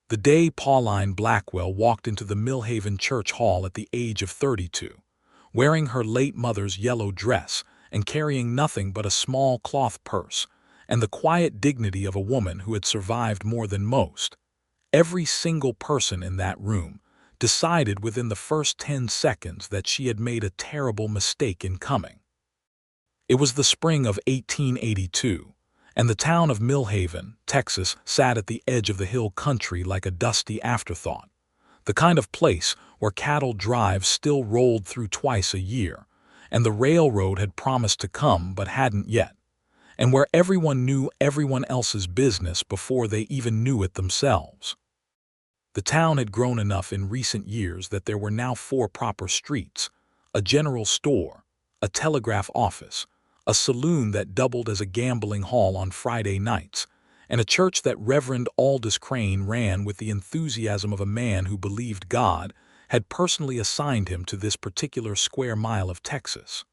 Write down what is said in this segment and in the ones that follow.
The day Pauline Blackwell walked into the Millhaven Church Hall at the age of 32, wearing her late mother's yellow dress and carrying nothing but a small cloth purse and the quiet dignity of a woman who had survived more than most, every single person in that room decided within the first 10 seconds that she had made a terrible mistake in coming. It was the spring of 1882, and the town of Millhaven, Texas, sat at the edge of the hill country like a dusty afterthought, the kind of place where cattle drives still rolled through twice a year, and the railroad had promised to come but hadn't yet, and where everyone knew everyone else's business before they even knew it themselves. The town had grown enough in recent years that there were now 4 proper streets, a general store, a telegraph office, a saloon that doubled as a gambling hall on Friday nights, and a church that Reverend Aldous Crane ran with the enthusiasm of a man who believed God had personally assigned him to this particular square mile of Texas.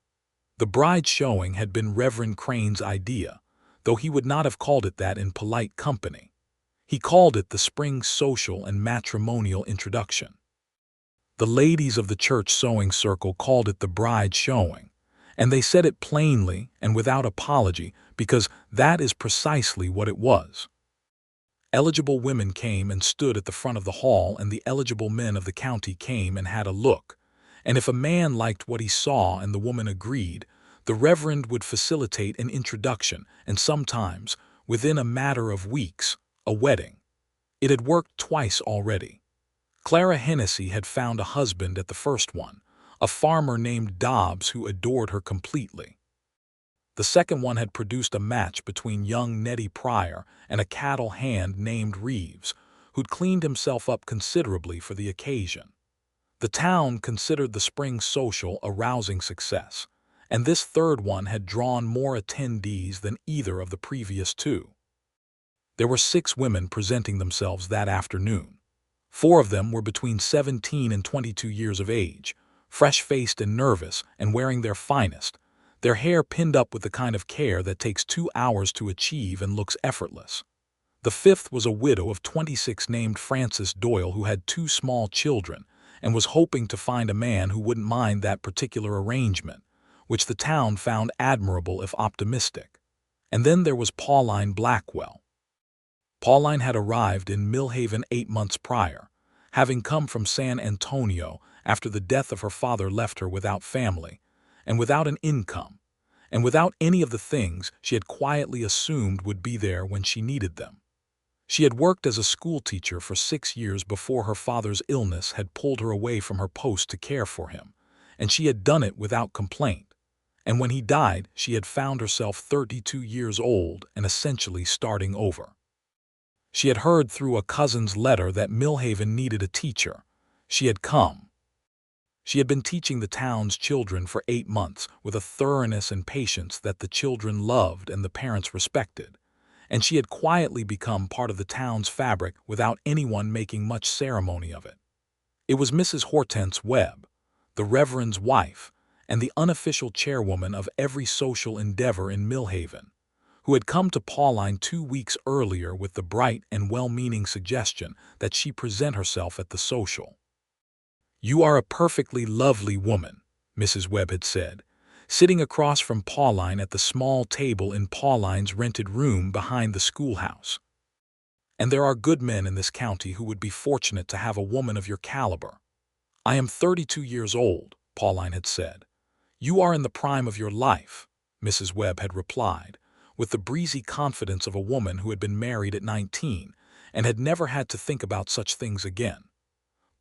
The bride showing had been Reverend Crane's idea, though he would not have called it that in polite company. He called it the spring social and matrimonial introduction. The ladies of the church sewing circle called it the bride showing, and they said it plainly and without apology because that is precisely what it was. Eligible women came and stood at the front of the hall, and the eligible men of the county came and had a look, and if a man liked what he saw and the woman agreed, the Reverend would facilitate an introduction and sometimes, within a matter of weeks, a wedding. It had worked twice already. Clara Hennessy had found a husband at the first one, a farmer named Dobbs who adored her completely. The second one had produced a match between young Nettie Pryor and a cattle hand named Reeves, who'd cleaned himself up considerably for the occasion. The town considered the spring social a rousing success, and this third one had drawn more attendees than either of the previous 2. There were 6 women presenting themselves that afternoon. 4 of them were between 17 and 22 years of age, fresh-faced and nervous and wearing their finest, their hair pinned up with the kind of care that takes 2 hours to achieve and looks effortless. The 5th was a widow of 26 named Frances Doyle who had 2 small children and was hoping to find a man who wouldn't mind that particular arrangement, which the town found admirable if optimistic. And then there was Pauline Blackwell. Pauline had arrived in Millhaven 8 months prior, having come from San Antonio after the death of her father left her without family, and without an income, and without any of the things she had quietly assumed would be there when she needed them. She had worked as a schoolteacher for 6 years before her father's illness had pulled her away from her post to care for him, and she had done it without complaint. And when he died, she had found herself 32 years old and essentially starting over. She had heard through a cousin's letter that Millhaven needed a teacher. She had come. She had been teaching the town's children for 8 months with a thoroughness and patience that the children loved and the parents respected, and she had quietly become part of the town's fabric without anyone making much ceremony of it. It was Mrs. Hortense Webb, the Reverend's wife, and the unofficial chairwoman of every social endeavor in Millhaven, who had come to Pauline 2 weeks earlier with the bright and well-meaning suggestion that she present herself at the social. "You are a perfectly lovely woman," Mrs. Webb had said, sitting across from Pauline at the small table in Pauline's rented room behind the schoolhouse. "And there are good men in this county who would be fortunate to have a woman of your caliber." "I am 32 years old," Pauline had said. "You are in the prime of your life," Mrs. Webb had replied, with the breezy confidence of a woman who had been married at 19 and had never had to think about such things again.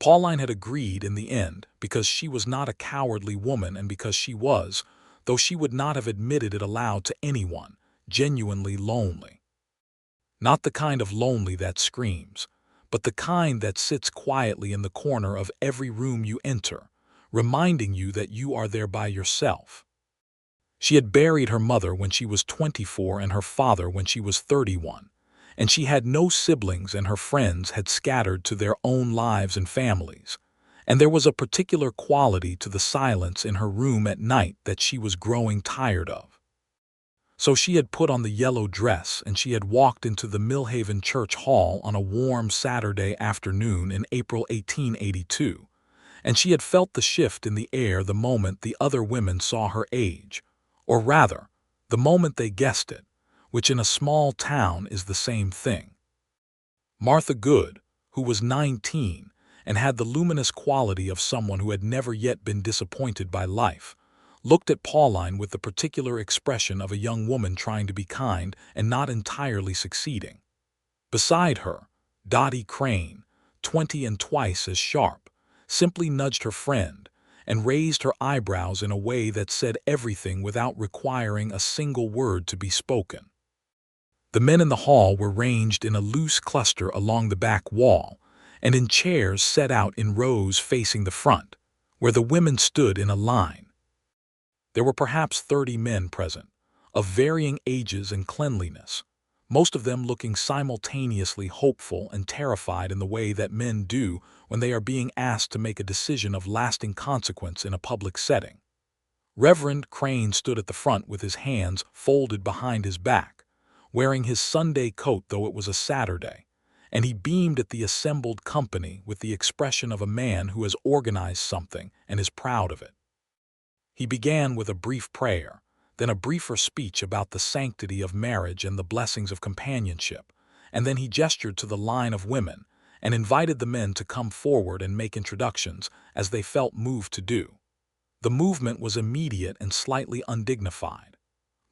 Pauline had agreed in the end because she was not a cowardly woman and because she was, though she would not have admitted it aloud to anyone, genuinely lonely. Not the kind of lonely that screams, but the kind that sits quietly in the corner of every room you enter, reminding you that you are there by yourself. She had buried her mother when she was 24 and her father when she was 31, and she had no siblings and her friends had scattered to their own lives and families, and there was a particular quality to the silence in her room at night that she was growing tired of. So she had put on the yellow dress and she had walked into the Millhaven Church Hall on a warm Saturday afternoon in April 1882, and she had felt the shift in the air the moment the other women saw her age, or rather, the moment they guessed it, which in a small town is the same thing. Martha Good, who was 19 and had the luminous quality of someone who had never yet been disappointed by life, looked at Pauline with the particular expression of a young woman trying to be kind and not entirely succeeding. Beside her, Dottie Crane, 20 and twice as sharp, simply nudged her friend and raised her eyebrows in a way that said everything without requiring a single word to be spoken. The men in the hall were ranged in a loose cluster along the back wall and in chairs set out in rows facing the front, where the women stood in a line. There were perhaps 30 men present, of varying ages and cleanliness, most of them looking simultaneously hopeful and terrified in the way that men do when they are being asked to make a decision of lasting consequence in a public setting. Reverend Crane stood at the front with his hands folded behind his back, wearing his Sunday coat though it was a Saturday, and he beamed at the assembled company with the expression of a man who has organized something and is proud of it. He began with a brief prayer, then a briefer speech about the sanctity of marriage and the blessings of companionship, and then he gestured to the line of women and invited the men to come forward and make introductions as they felt moved to do. The movement was immediate and slightly undignified.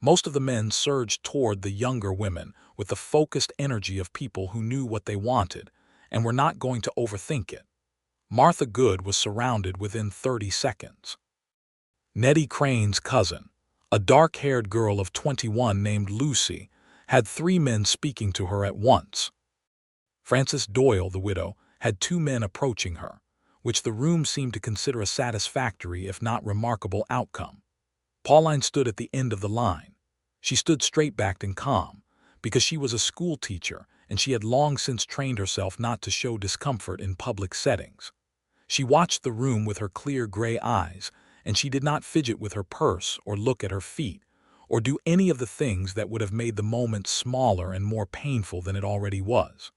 Most of the men surged toward the younger women with the focused energy of people who knew what they wanted and were not going to overthink it. Martha Good was surrounded within 30 seconds. Nettie Crane's cousin, a dark-haired girl of 21 named Lucy, had 3 men speaking to her at once. Frances Doyle, the widow, had 2 men approaching her, which the room seemed to consider a satisfactory if not remarkable outcome. Pauline stood at the end of the line. She stood straight-backed and calm, because she was a schoolteacher and she had long since trained herself not to show discomfort in public settings. She watched the room with her clear gray eyes, and she did not fidget with her purse or look at her feet, or do any of the things that would have made the moment smaller and more painful than it already was.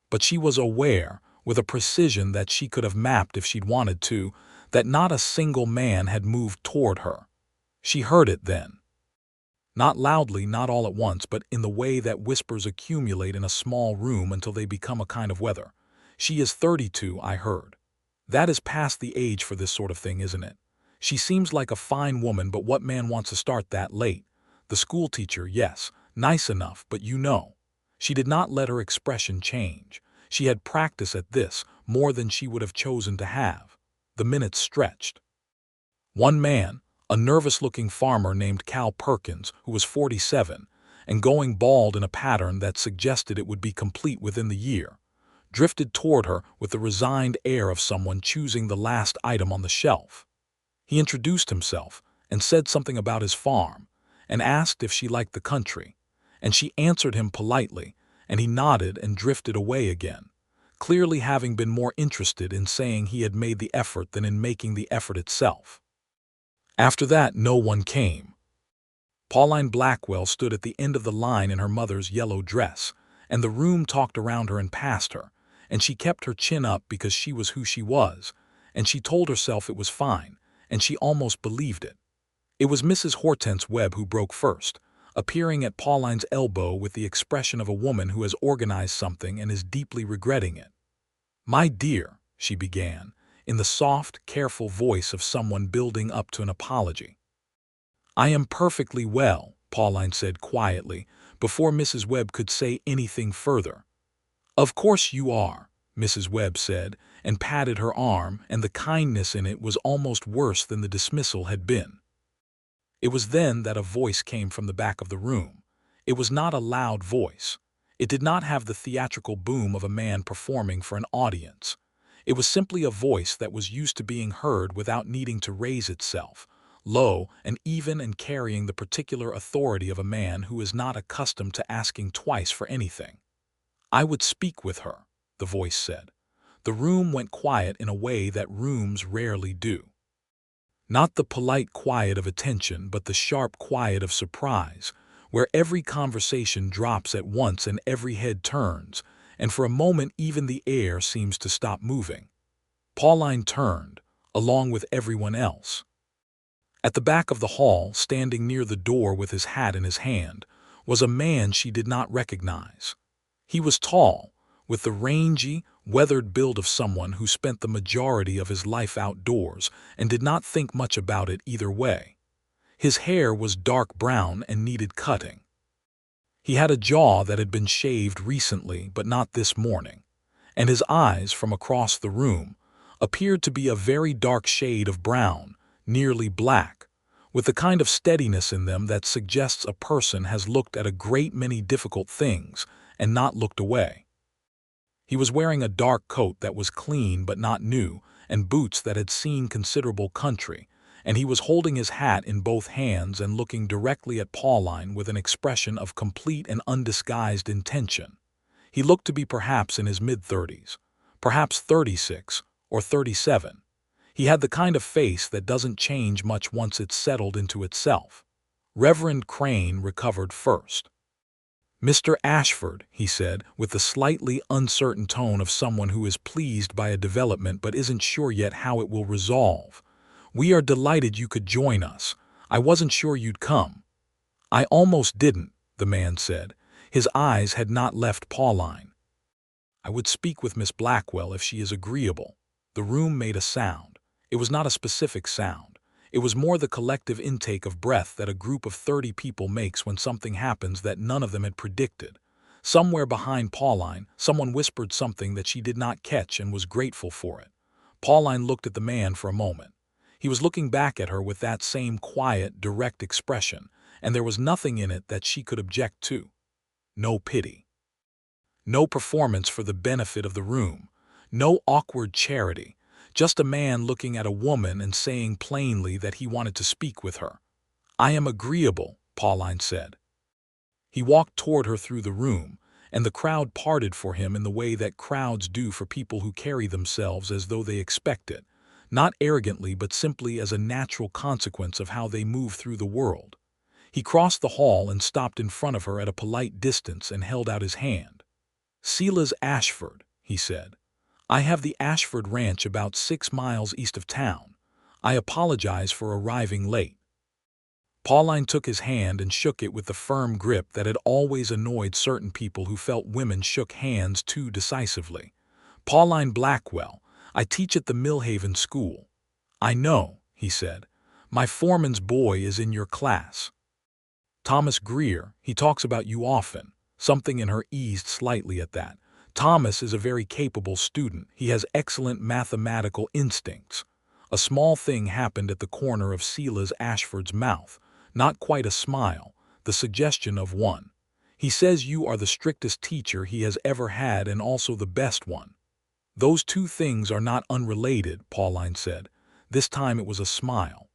But she was aware, with a precision that she could have mapped if she'd wanted to, that not a single man had moved toward her. She heard it then. Not loudly, not all at once, but in the way that whispers accumulate in a small room until they become a kind of weather. "She is 32, I heard. That is past the age for this sort of thing, isn't it? She seems like a fine woman, but what man wants to start that late? The schoolteacher, yes, nice enough, but you know." She did not let her expression change. She had practice at this, more than she would have chosen to have. The minutes stretched. One man, a nervous-looking farmer named Cal Perkins, who was 47, and going bald in a pattern that suggested it would be complete within the year, drifted toward her with the resigned air of someone choosing the last item on the shelf. He introduced himself and said something about his farm, and asked if she liked the country, and she answered him politely, and he nodded and drifted away again, clearly having been more interested in saying he had made the effort than in making the effort itself. After that, no one came. Pauline Blackwell stood at the end of the line in her mother's yellow dress, and the room talked around her and past her, and she kept her chin up because she was who she was, and she told herself it was fine, and she almost believed it. It was Mrs. Hortense Webb who broke first, appearing at Pauline's elbow with the expression of a woman who has organized something and is deeply regretting it. "My dear," she began, in the soft, careful voice of someone building up to an apology. "I am perfectly well," Pauline said quietly, before Mrs. Webb could say anything further. "Of course you are," Mrs. Webb said, and patted her arm, and the kindness in it was almost worse than the dismissal had been. It was then that a voice came from the back of the room. It was not a loud voice. It did not have the theatrical boom of a man performing for an audience. It was simply a voice that was used to being heard without needing to raise itself, low and even, and carrying the particular authority of a man who is not accustomed to asking twice for anything. "I would speak with her," the voice said. The room went quiet in a way that rooms rarely do. Not the polite quiet of attention, but the sharp quiet of surprise, where every conversation drops at once and every head turns, and for a moment even the air seems to stop moving. Pauline turned, along with everyone else. At the back of the hall, standing near the door with his hat in his hand, was a man she did not recognize. He was tall, with the rangy, weathered build of someone who spent the majority of his life outdoors and did not think much about it either way. His hair was dark brown and needed cutting. He had a jaw that had been shaved recently, but not this morning, and his eyes, from across the room, appeared to be a very dark shade of brown, nearly black, with the kind of steadiness in them that suggests a person has looked at a great many difficult things and not looked away. He was wearing a dark coat that was clean but not new, and boots that had seen considerable country, and he was holding his hat in both hands and looking directly at Pauline with an expression of complete and undisguised intention. He looked to be perhaps in his mid-30s, perhaps 36 or 37. He had the kind of face that doesn't change much once it's settled into itself. Reverend Crane recovered first. "Mr. Ashford," he said, with the slightly uncertain tone of someone who is pleased by a development but isn't sure yet how it will resolve, "we are delighted you could join us. I wasn't sure you'd come." "I almost didn't," the man said. His eyes had not left Pauline. "I would speak with Miss Blackwell if she is agreeable." The room made a sound. It was not a specific sound. It was more the collective intake of breath that a group of 30 people makes when something happens that none of them had predicted. Somewhere behind Pauline, someone whispered something that she did not catch and was grateful for it. Pauline looked at the man for a moment. He was looking back at her with that same quiet, direct expression, and there was nothing in it that she could object to. No pity. No performance for the benefit of the room. No awkward charity. Just a man looking at a woman and saying plainly that he wanted to speak with her. "I am agreeable," Pauline said. He walked toward her through the room, and the crowd parted for him in the way that crowds do for people who carry themselves as though they expect it, not arrogantly but simply as a natural consequence of how they move through the world. He crossed the hall and stopped in front of her at a polite distance and held out his hand. "Silas Ashford," he said. "I have the Ashford Ranch about 6 miles east of town. I apologize for arriving late." Pauline took his hand and shook it with the firm grip that had always annoyed certain people who felt women shook hands too decisively. "Pauline Blackwell, I teach at the Millhaven School." "I know," he said. "My foreman's boy is in your class." "Thomas Greer, he talks about you often." Something in her eased slightly at that. "Thomas is a very capable student. He has excellent mathematical instincts." A small thing happened at the corner of Silas Ashford's mouth. Not quite a smile, the suggestion of one. "He says you are the strictest teacher he has ever had and also the best one." "Those two things are not unrelated," Pauline said. This time it was a smile.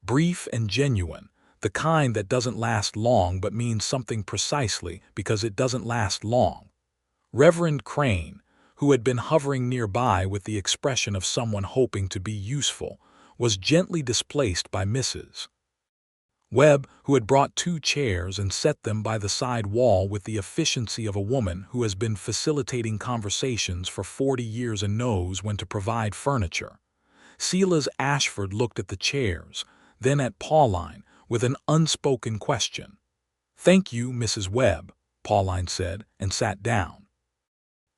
Brief and genuine, the kind that doesn't last long but means something precisely because it doesn't last long. Reverend Crane, who had been hovering nearby with the expression of someone hoping to be useful, was gently displaced by Mrs. Webb, who had brought 2 chairs and set them by the side wall with the efficiency of a woman who has been facilitating conversations for 40 years and knows when to provide furniture. Silas Ashford looked at the chairs, then at Pauline, with an unspoken question. "Thank you, Mrs. Webb," Pauline said, and sat down.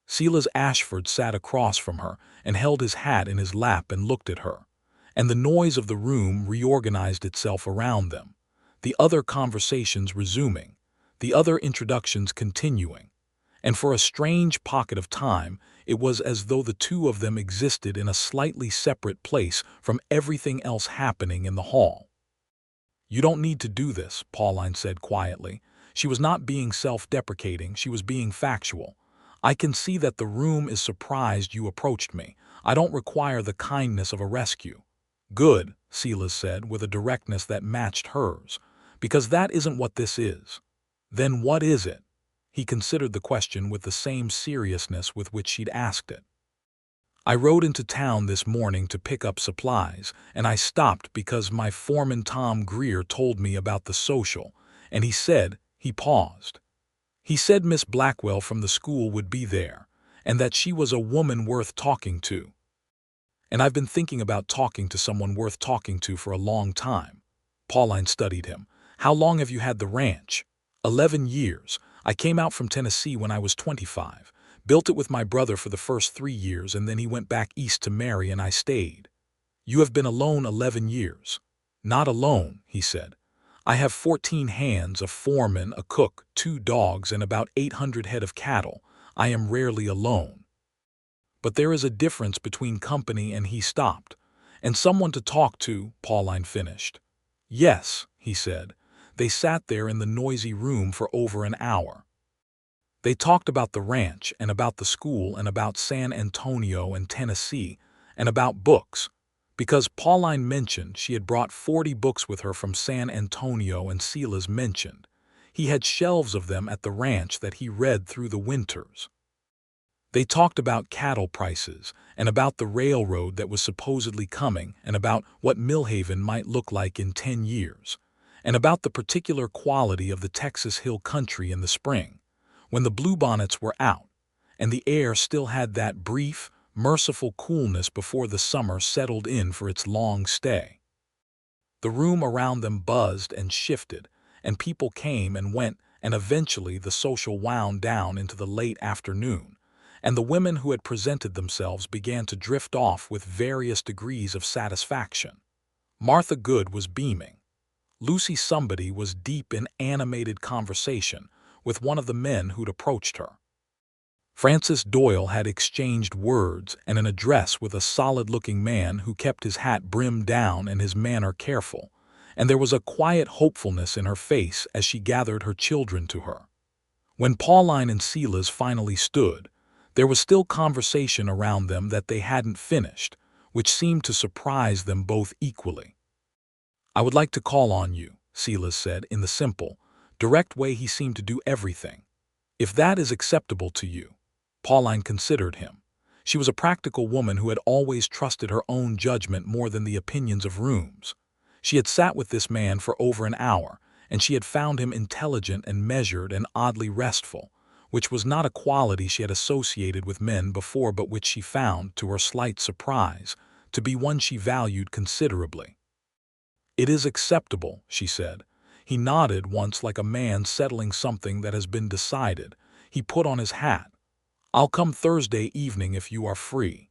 Silas Ashford sat across from her and held his hat in his lap and looked at her, and the noise of the room reorganized itself around them, the other conversations resuming, the other introductions continuing, and for a strange pocket of time it was as though the two of them existed in a slightly separate place from everything else happening in the hall. "You don't need to do this," Pauline said quietly. She was not being self-deprecating, she was being factual. "I can see that the room is surprised you approached me. I don't require the kindness of a rescue." "Good," Silas said with a directness that matched hers, "because that isn't what this is." "Then what is it?" He considered the question with the same seriousness with which she'd asked it. I rode into town this morning to pick up supplies, and I stopped because my foreman Tom Greer told me about the social, and he paused. He said Miss Blackwell from the school would be there, and that she was a woman worth talking to. And I've been thinking about talking to someone worth talking to for a long time. Pauline studied him. How long have you had the ranch? 11 years. I came out from Tennessee when I was 25. Built it with my brother for the first 3 years, and then he went back east to marry and I stayed. You have been alone 11 years. Not alone, he said. I have 14 hands, a foreman, a cook, 2 dogs, and about 800 head of cattle. I am rarely alone. But there is a difference between company and he stopped. And someone to talk to, Pauline finished. Yes, he said. They sat there in the noisy room for over an hour. They talked about the ranch and about the school and about San Antonio and Tennessee and about books, because Pauline mentioned she had brought 40 books with her from San Antonio and Silas mentioned he had shelves of them at the ranch that he read through the winters. They talked about cattle prices and about the railroad that was supposedly coming and about what Millhaven might look like in 10 years and about the particular quality of the Texas hill country in the spring, when the bluebonnets were out and the air still had that brief, merciful coolness before the summer settled in for its long stay. The room around them buzzed and shifted, and people came and went, and eventually the social wound down into the late afternoon, and the women who had presented themselves began to drift off with various degrees of satisfaction. Martha Good was beaming. Lucy Somebody was deep in animated conversation with one of the men who'd approached her. Francis Doyle had exchanged words and an address with a solid-looking man who kept his hat brimmed down and his manner careful, and there was a quiet hopefulness in her face as she gathered her children to her. When Pauline and Silas finally stood, there was still conversation around them that they hadn't finished, which seemed to surprise them both equally. I would like to call on you, Silas said in the simple, direct way he seemed to do everything. If that is acceptable to you. Pauline considered him. She was a practical woman who had always trusted her own judgment more than the opinions of rooms. She had sat with this man for over an hour, and she had found him intelligent and measured and oddly restful, which was not a quality she had associated with men before but which she found, to her slight surprise, to be one she valued considerably. It is acceptable, she said. He nodded once like a man settling something that has been decided. He put on his hat. I'll come Thursday evening if you are free.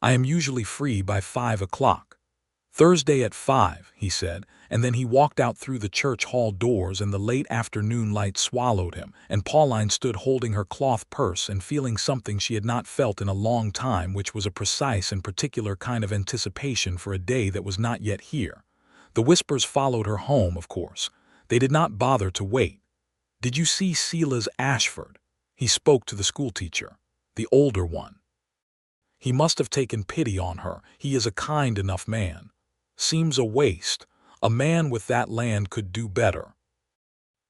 I am usually free by 5 o'clock. Thursday at 5, he said, and then he walked out through the church hall doors and the late afternoon light swallowed him, and Pauline stood holding her cloth purse and feeling something she had not felt in a long time, which was a precise and particular kind of anticipation for a day that was not yet here. The whispers followed her home, of course. They did not bother to wait. Did you see Silas Ashford? He spoke to the schoolteacher, the older one. He must have taken pity on her. He is a kind enough man. Seems a waste. A man with that land could do better.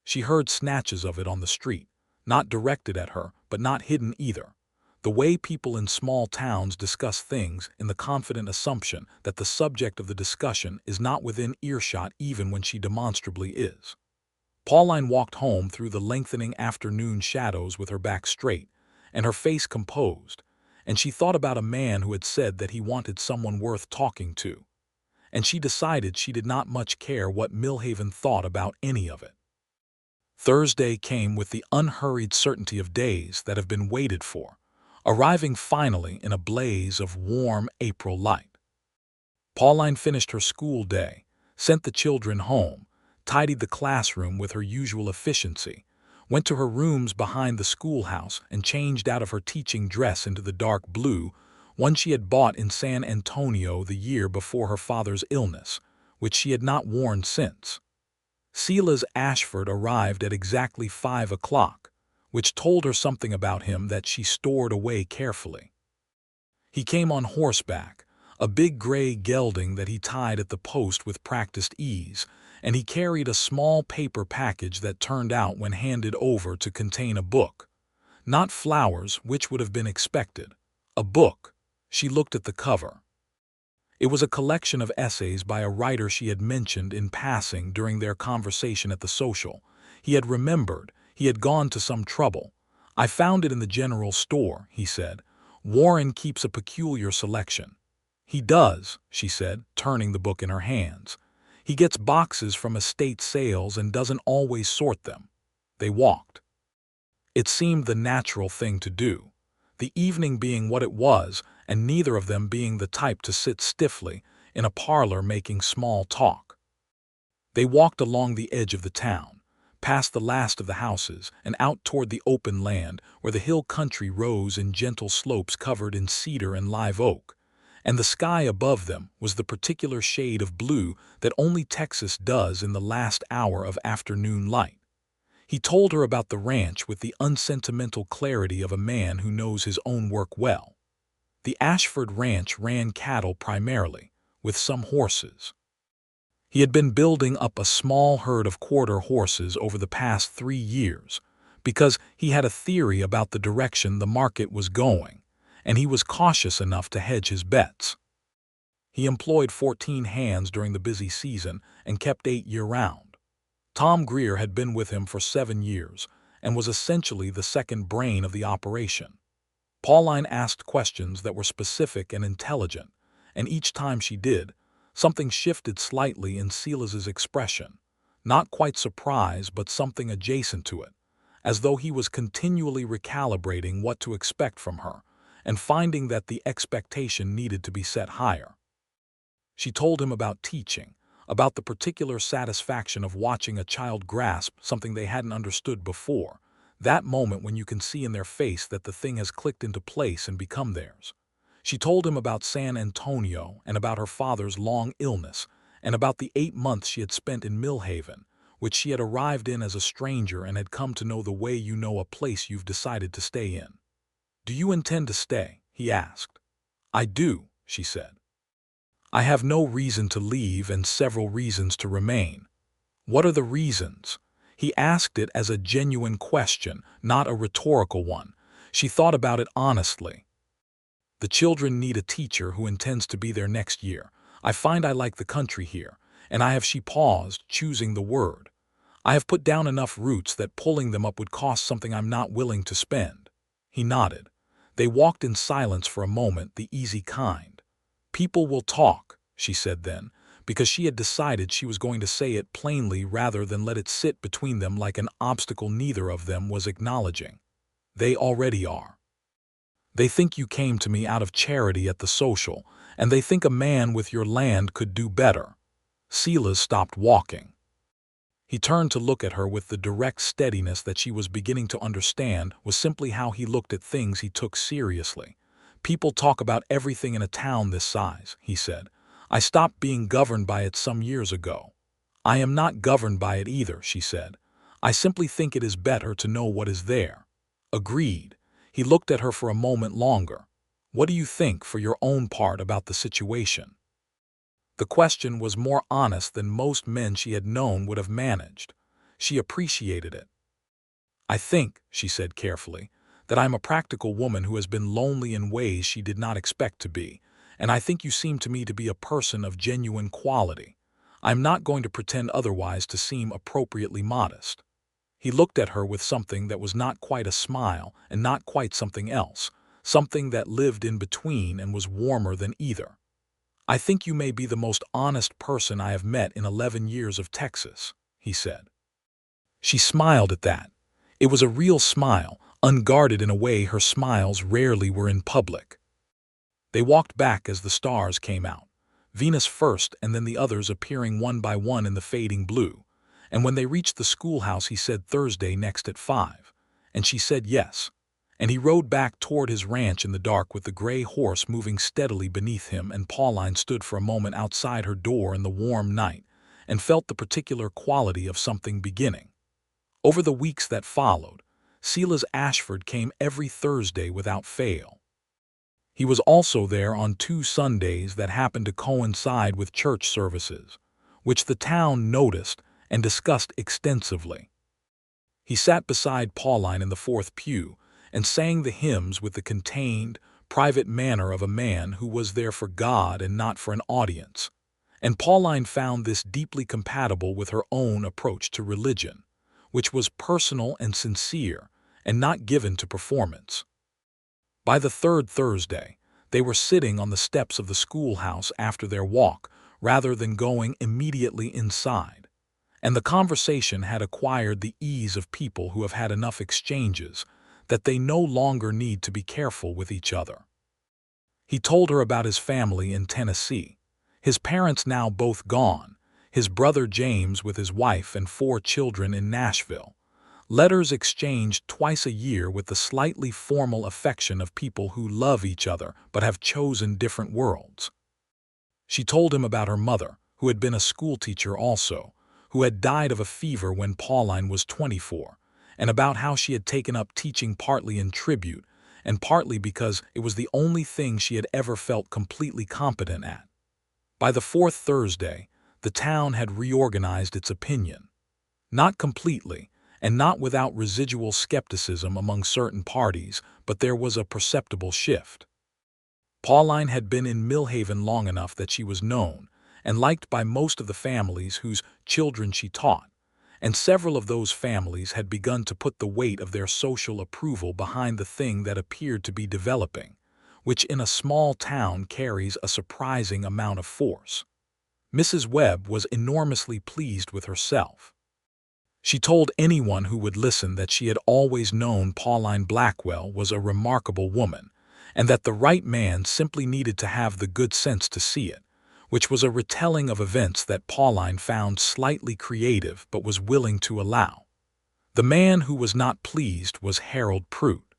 She heard snatches of it on the street, not directed at her, but not hidden either. The way people in small towns discuss things in the confident assumption that the subject of the discussion is not within earshot even when she demonstrably is. Pauline walked home through the lengthening afternoon shadows with her back straight and her face composed, and she thought about a man who had said that he wanted someone worth talking to, and she decided she did not much care what Millhaven thought about any of it. Thursday came with the unhurried certainty of days that have been waited for, arriving finally in a blaze of warm April light. Pauline finished her school day, sent the children home, tidied the classroom with her usual efficiency, went to her rooms behind the schoolhouse and changed out of her teaching dress into the dark blue, one she had bought in San Antonio the year before her father's illness, which she had not worn since. Silas Ashford arrived at exactly 5 o'clock, which told her something about him that she stored away carefully. He came on horseback, a big gray gelding that he tied at the post with practiced ease, and he carried a small paper package that turned out when handed over to contain a book. Not flowers, which would have been expected. A book. She looked at the cover. It was a collection of essays by a writer she had mentioned in passing during their conversation at the social. He had remembered. He had gone to some trouble. "I found it in the general store," he said. "Warren keeps a peculiar selection." "He does," she said, turning the book in her hands. "He gets boxes from estate sales and doesn't always sort them." They walked. It seemed the natural thing to do. The evening being what it was, and neither of them being the type to sit stiffly in a parlor making small talk. They walked along the edge of the town, past the last of the houses, and out toward the open land where the hill country rose in gentle slopes covered in cedar and live oak, and the sky above them was the particular shade of blue that only Texas does in the last hour of afternoon light. He told her about the ranch with the unsentimental clarity of a man who knows his own work well. The Ashford ranch ran cattle primarily, with some horses. He had been building up a small herd of quarter horses over the past 3 years, because he had a theory about the direction the market was going, and he was cautious enough to hedge his bets. He employed 14 hands during the busy season and kept 8 year-round. Tom Greer had been with him for 7 years and was essentially the second brain of the operation. Pauline asked questions that were specific and intelligent, and each time she did, something shifted slightly in Silas's expression, not quite surprise but something adjacent to it, as though he was continually recalibrating what to expect from her and finding that the expectation needed to be set higher. She told him about teaching, about the particular satisfaction of watching a child grasp something they hadn't understood before, that moment when you can see in their face that the thing has clicked into place and become theirs. She told him about San Antonio and about her father's long illness and about the 8 months she had spent in Millhaven, which she had arrived in as a stranger and had come to know the way you know a place you've decided to stay in. "Do you intend to stay?" he asked. "I do," she said. "I have no reason to leave and several reasons to remain." "What are the reasons?" He asked it as a genuine question, not a rhetorical one. She thought about it honestly. "The children need a teacher who intends to be there next year. I find I like the country here, and I have," she paused, choosing the word. "I have put down enough roots that pulling them up would cost something I'm not willing to spend." He nodded. They walked in silence for a moment, the easy kind. "People will talk," she said then, because she had decided she was going to say it plainly rather than let it sit between them like an obstacle neither of them was acknowledging. "They already are. They think you came to me out of charity at the social, and they think a man with your land could do better." Silas stopped walking. He turned to look at her with the direct steadiness that she was beginning to understand was simply how he looked at things he took seriously. "People talk about everything in a town this size," he said. "I stopped being governed by it some years ago." "I am not governed by it either," she said. "I simply think it is better to know what is there." "Agreed." He looked at her for a moment longer. "What do you think, for your own part, about the situation?" The question was more honest than most men she had known would have managed. She appreciated it. "I think," she said carefully, "that I am a practical woman who has been lonely in ways she did not expect to be, and I think you seem to me to be a person of genuine quality. I am not going to pretend otherwise to seem appropriately modest." He looked at her with something that was not quite a smile and not quite something else, something that lived in between and was warmer than either. "I think you may be the most honest person I have met in 11 years of Texas," he said. She smiled at that. It was a real smile, unguarded in a way her smiles rarely were in public. They walked back as the stars came out, Venus first and then the others appearing one by one in the fading blue, and when they reached the schoolhouse he said Thursday next at 5, and she said yes, and he rode back toward his ranch in the dark with the gray horse moving steadily beneath him, and Pauline stood for a moment outside her door in the warm night and felt the particular quality of something beginning. Over the weeks that followed, Silas Ashford came every Thursday without fail. He was also there on 2 Sundays that happened to coincide with church services, which the town noticed and discussed extensively. He sat beside Pauline in the 4th pew and sang the hymns with the contained, private manner of a man who was there for God and not for an audience. And Pauline found this deeply compatible with her own approach to religion, which was personal and sincere, and not given to performance. By the third Thursday, they were sitting on the steps of the schoolhouse after their walk, rather than going immediately inside. And the conversation had acquired the ease of people who have had enough exchanges that they no longer need to be careful with each other. He told her about his family in Tennessee, his parents now both gone, his brother James with his wife and 4 children in Nashville, letters exchanged twice a year with the slightly formal affection of people who love each other but have chosen different worlds. She told him about her mother, who had been a schoolteacher also, who had died of a fever when Pauline was 24, and about how she had taken up teaching partly in tribute and partly because it was the only thing she had ever felt completely competent at. By the fourth Thursday, the town had reorganized its opinion. Not completely, and not without residual skepticism among certain parties, but there was a perceptible shift. Pauline had been in Millhaven long enough that she was known and liked by most of the families whose children she taught, and several of those families had begun to put the weight of their social approval behind the thing that appeared to be developing, which in a small town carries a surprising amount of force. Mrs. Webb was enormously pleased with herself. She told anyone who would listen that she had always known Pauline Blackwell was a remarkable woman, and that the right man simply needed to have the good sense to see it, which was a retelling of events that Pauline found slightly creative but was willing to allow. The man who was not pleased was Harold Prout.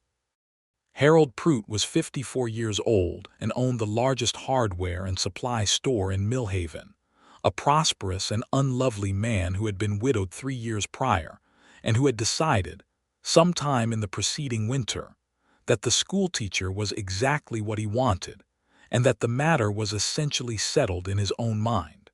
Harold Prout was 54 years old and owned the largest hardware and supply store in Millhaven, a prosperous and unlovely man who had been widowed 3 years prior, and who had decided, sometime in the preceding winter, that the schoolteacher was exactly what he wanted, and that the matter was essentially settled in his own mind.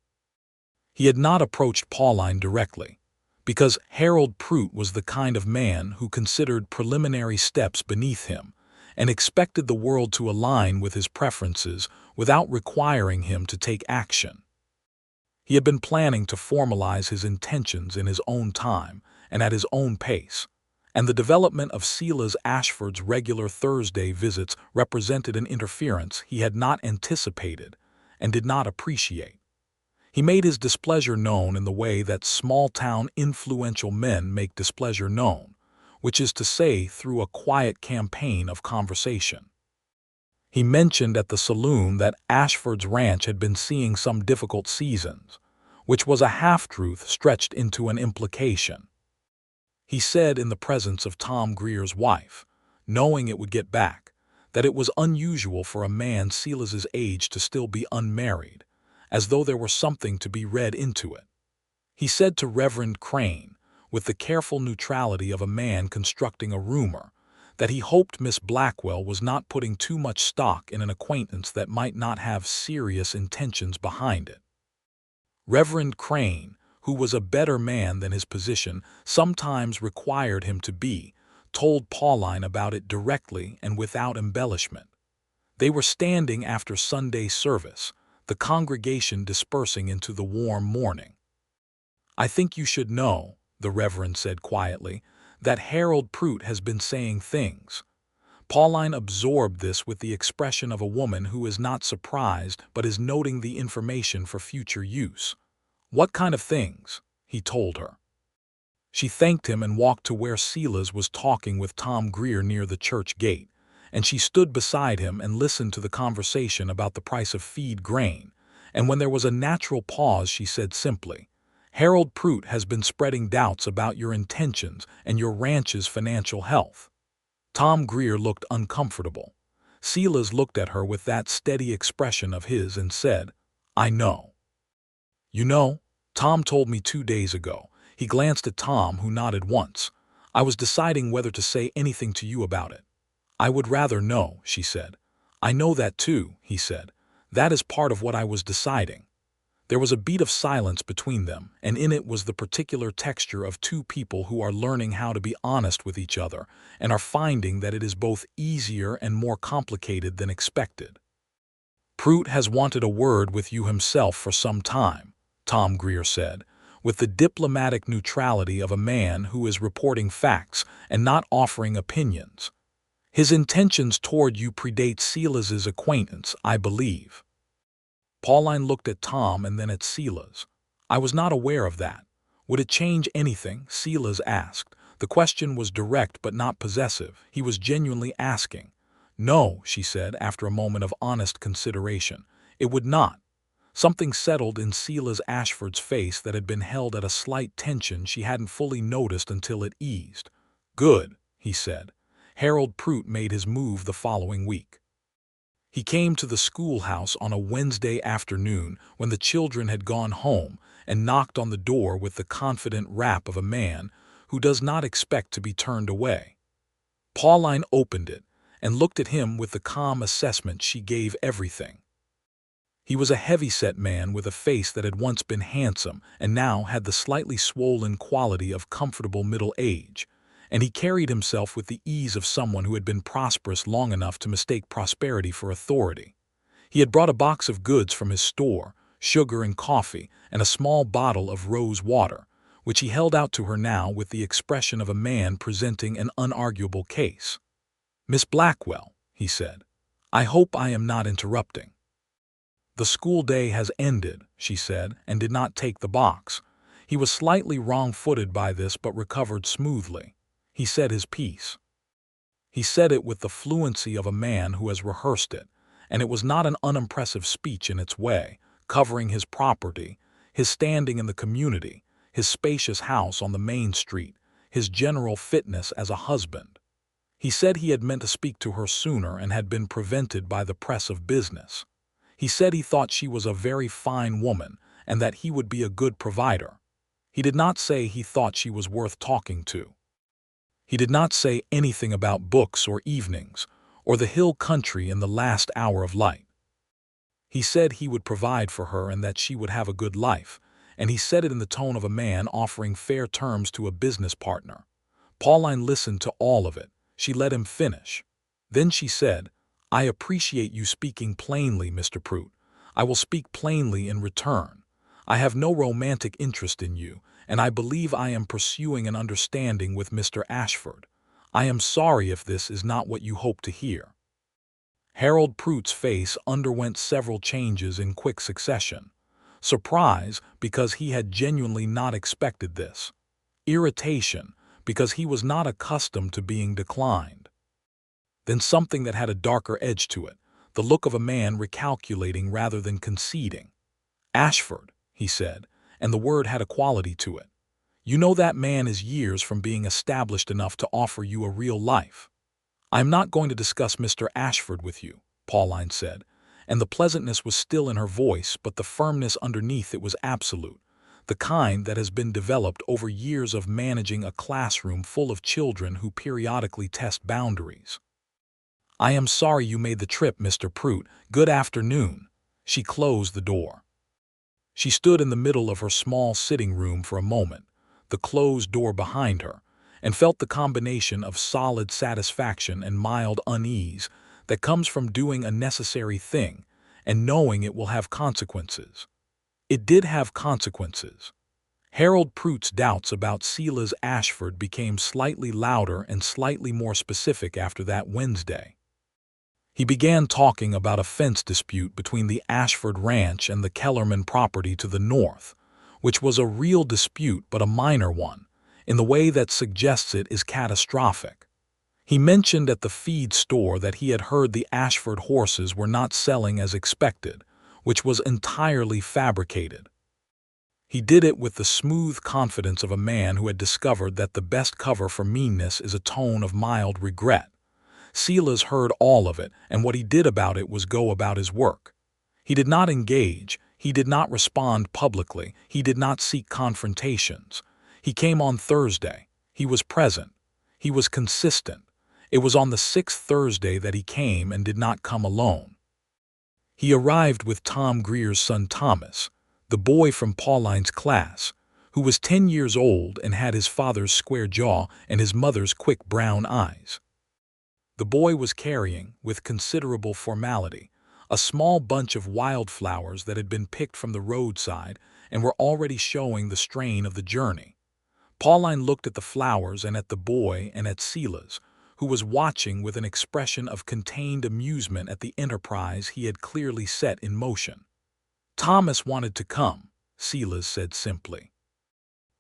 He had not approached Pauline directly, because Harold Prout was the kind of man who considered preliminary steps beneath him and expected the world to align with his preferences without requiring him to take action. He had been planning to formalize his intentions in his own time and at his own pace, and the development of Silas Ashford's regular Thursday visits represented an interference he had not anticipated and did not appreciate. He made his displeasure known in the way that small-town influential men make displeasure known, which is to say through a quiet campaign of conversation. He mentioned at the saloon that Ashford's ranch had been seeing some difficult seasons, which was a half-truth stretched into an implication. He said in the presence of Tom Greer's wife, knowing it would get back, that it was unusual for a man Silas's age to still be unmarried, as though there were something to be read into it. He said to Reverend Crane, with the careful neutrality of a man constructing a rumor, that he hoped Miss Blackwell was not putting too much stock in an acquaintance that might not have serious intentions behind it. Reverend Crane, who was a better man than his position sometimes required him to be, told Pauline about it directly and without embellishment. They were standing after Sunday service, the congregation dispersing into the warm morning. "I think you should know," the Reverend said quietly, "that Harold Prout has been saying things." Pauline absorbed this with the expression of a woman who is not surprised but is noting the information for future use. "What kind of things?" he told her. She thanked him and walked to where Silas was talking with Tom Greer near the church gate, and she stood beside him and listened to the conversation about the price of feed grain, and when there was a natural pause she said simply, "Harold Prout has been spreading doubts about your intentions and your ranch's financial health." Tom Greer looked uncomfortable. Silas looked at her with that steady expression of his and said, "I know." "You know, Tom told me 2 days ago." He glanced at Tom, who nodded once. "I was deciding whether to say anything to you about it." "I would rather know," she said. "I know that too," he said. "That is part of what I was deciding." There was a beat of silence between them, and in it was the particular texture of two people who are learning how to be honest with each other and are finding that it is both easier and more complicated than expected. "Prout has wanted a word with you himself for some time," Tom Greer said, with the diplomatic neutrality of a man who is reporting facts and not offering opinions. "His intentions toward you predate Silas's acquaintance, I believe." Pauline looked at Tom and then at Silas. "I was not aware of that. Would it change anything?" Silas asked. The question was direct but not possessive. He was genuinely asking. "No," she said after a moment of honest consideration. "It would not." Something settled in Silas Ashford's face that had been held at a slight tension she hadn't fully noticed until it eased. "Good," he said. Harold Prout made his move the following week. He came to the schoolhouse on a Wednesday afternoon when the children had gone home and knocked on the door with the confident rap of a man who does not expect to be turned away. Pauline opened it and looked at him with the calm assessment she gave everything. He was a heavy-set man with a face that had once been handsome and now had the slightly swollen quality of comfortable middle age, and he carried himself with the ease of someone who had been prosperous long enough to mistake prosperity for authority. He had brought a box of goods from his store, sugar and coffee, and a small bottle of rose water, which he held out to her now with the expression of a man presenting an unarguable case. "Miss Blackwell," he said, "I hope I am not interrupting." "The school day has ended," she said, and did not take the box. He was slightly wrong-footed by this but recovered smoothly. He said his piece. He said it with the fluency of a man who has rehearsed it, and it was not an unimpressive speech in its way, covering his property, his standing in the community, his spacious house on the main street, his general fitness as a husband. He said he had meant to speak to her sooner and had been prevented by the press of business. He said he thought she was a very fine woman and that he would be a good provider. He did not say he thought she was worth talking to. He did not say anything about books or evenings, or the hill country in the last hour of light. He said he would provide for her and that she would have a good life, and he said it in the tone of a man offering fair terms to a business partner. Pauline listened to all of it. She let him finish. Then she said, "I appreciate you speaking plainly, Mr. Prout. I will speak plainly in return. I have no romantic interest in you, and I believe I am pursuing an understanding with Mr. Ashford. I am sorry if this is not what you hope to hear." Harold Prout's face underwent several changes in quick succession. Surprise, because he had genuinely not expected this. Irritation, because he was not accustomed to being declined. Then something that had a darker edge to it, the look of a man recalculating rather than conceding. "Ashford," he said, and the word had a quality to it. "You know that man is years from being established enough to offer you a real life." "I am not going to discuss Mr. Ashford with you," Pauline said, and the pleasantness was still in her voice, but the firmness underneath it was absolute, the kind that has been developed over years of managing a classroom full of children who periodically test boundaries. "I am sorry you made the trip, Mr. Prout. Good afternoon." She closed the door. She stood in the middle of her small sitting room for a moment, the closed door behind her, and felt the combination of solid satisfaction and mild unease that comes from doing a necessary thing and knowing it will have consequences. It did have consequences. Harold Prout's doubts about Silas Ashford became slightly louder and slightly more specific after that Wednesday. He began talking about a fence dispute between the Ashford Ranch and the Kellerman property to the north, which was a real dispute but a minor one, in the way that suggests it is catastrophic. He mentioned at the feed store that he had heard the Ashford horses were not selling as expected, which was entirely fabricated. He did it with the smooth confidence of a man who had discovered that the best cover for meanness is a tone of mild regret. Silas heard all of it, and what he did about it was go about his work. He did not engage, he did not respond publicly, he did not seek confrontations. He came on Thursday. He was present. He was consistent. It was on the 6th Thursday that he came and did not come alone. He arrived with Tom Greer's son Thomas. the boy from Pauline's class, who was 10 years old and had his father's square jaw and his mother's quick brown eyes. The boy was carrying, with considerable formality, a small bunch of wildflowers that had been picked from the roadside and were already showing the strain of the journey. Pauline looked at the flowers and at the boy and at Silas, who was watching with an expression of contained amusement at the enterprise he had clearly set in motion. Thomas wanted to come, Silas said simply.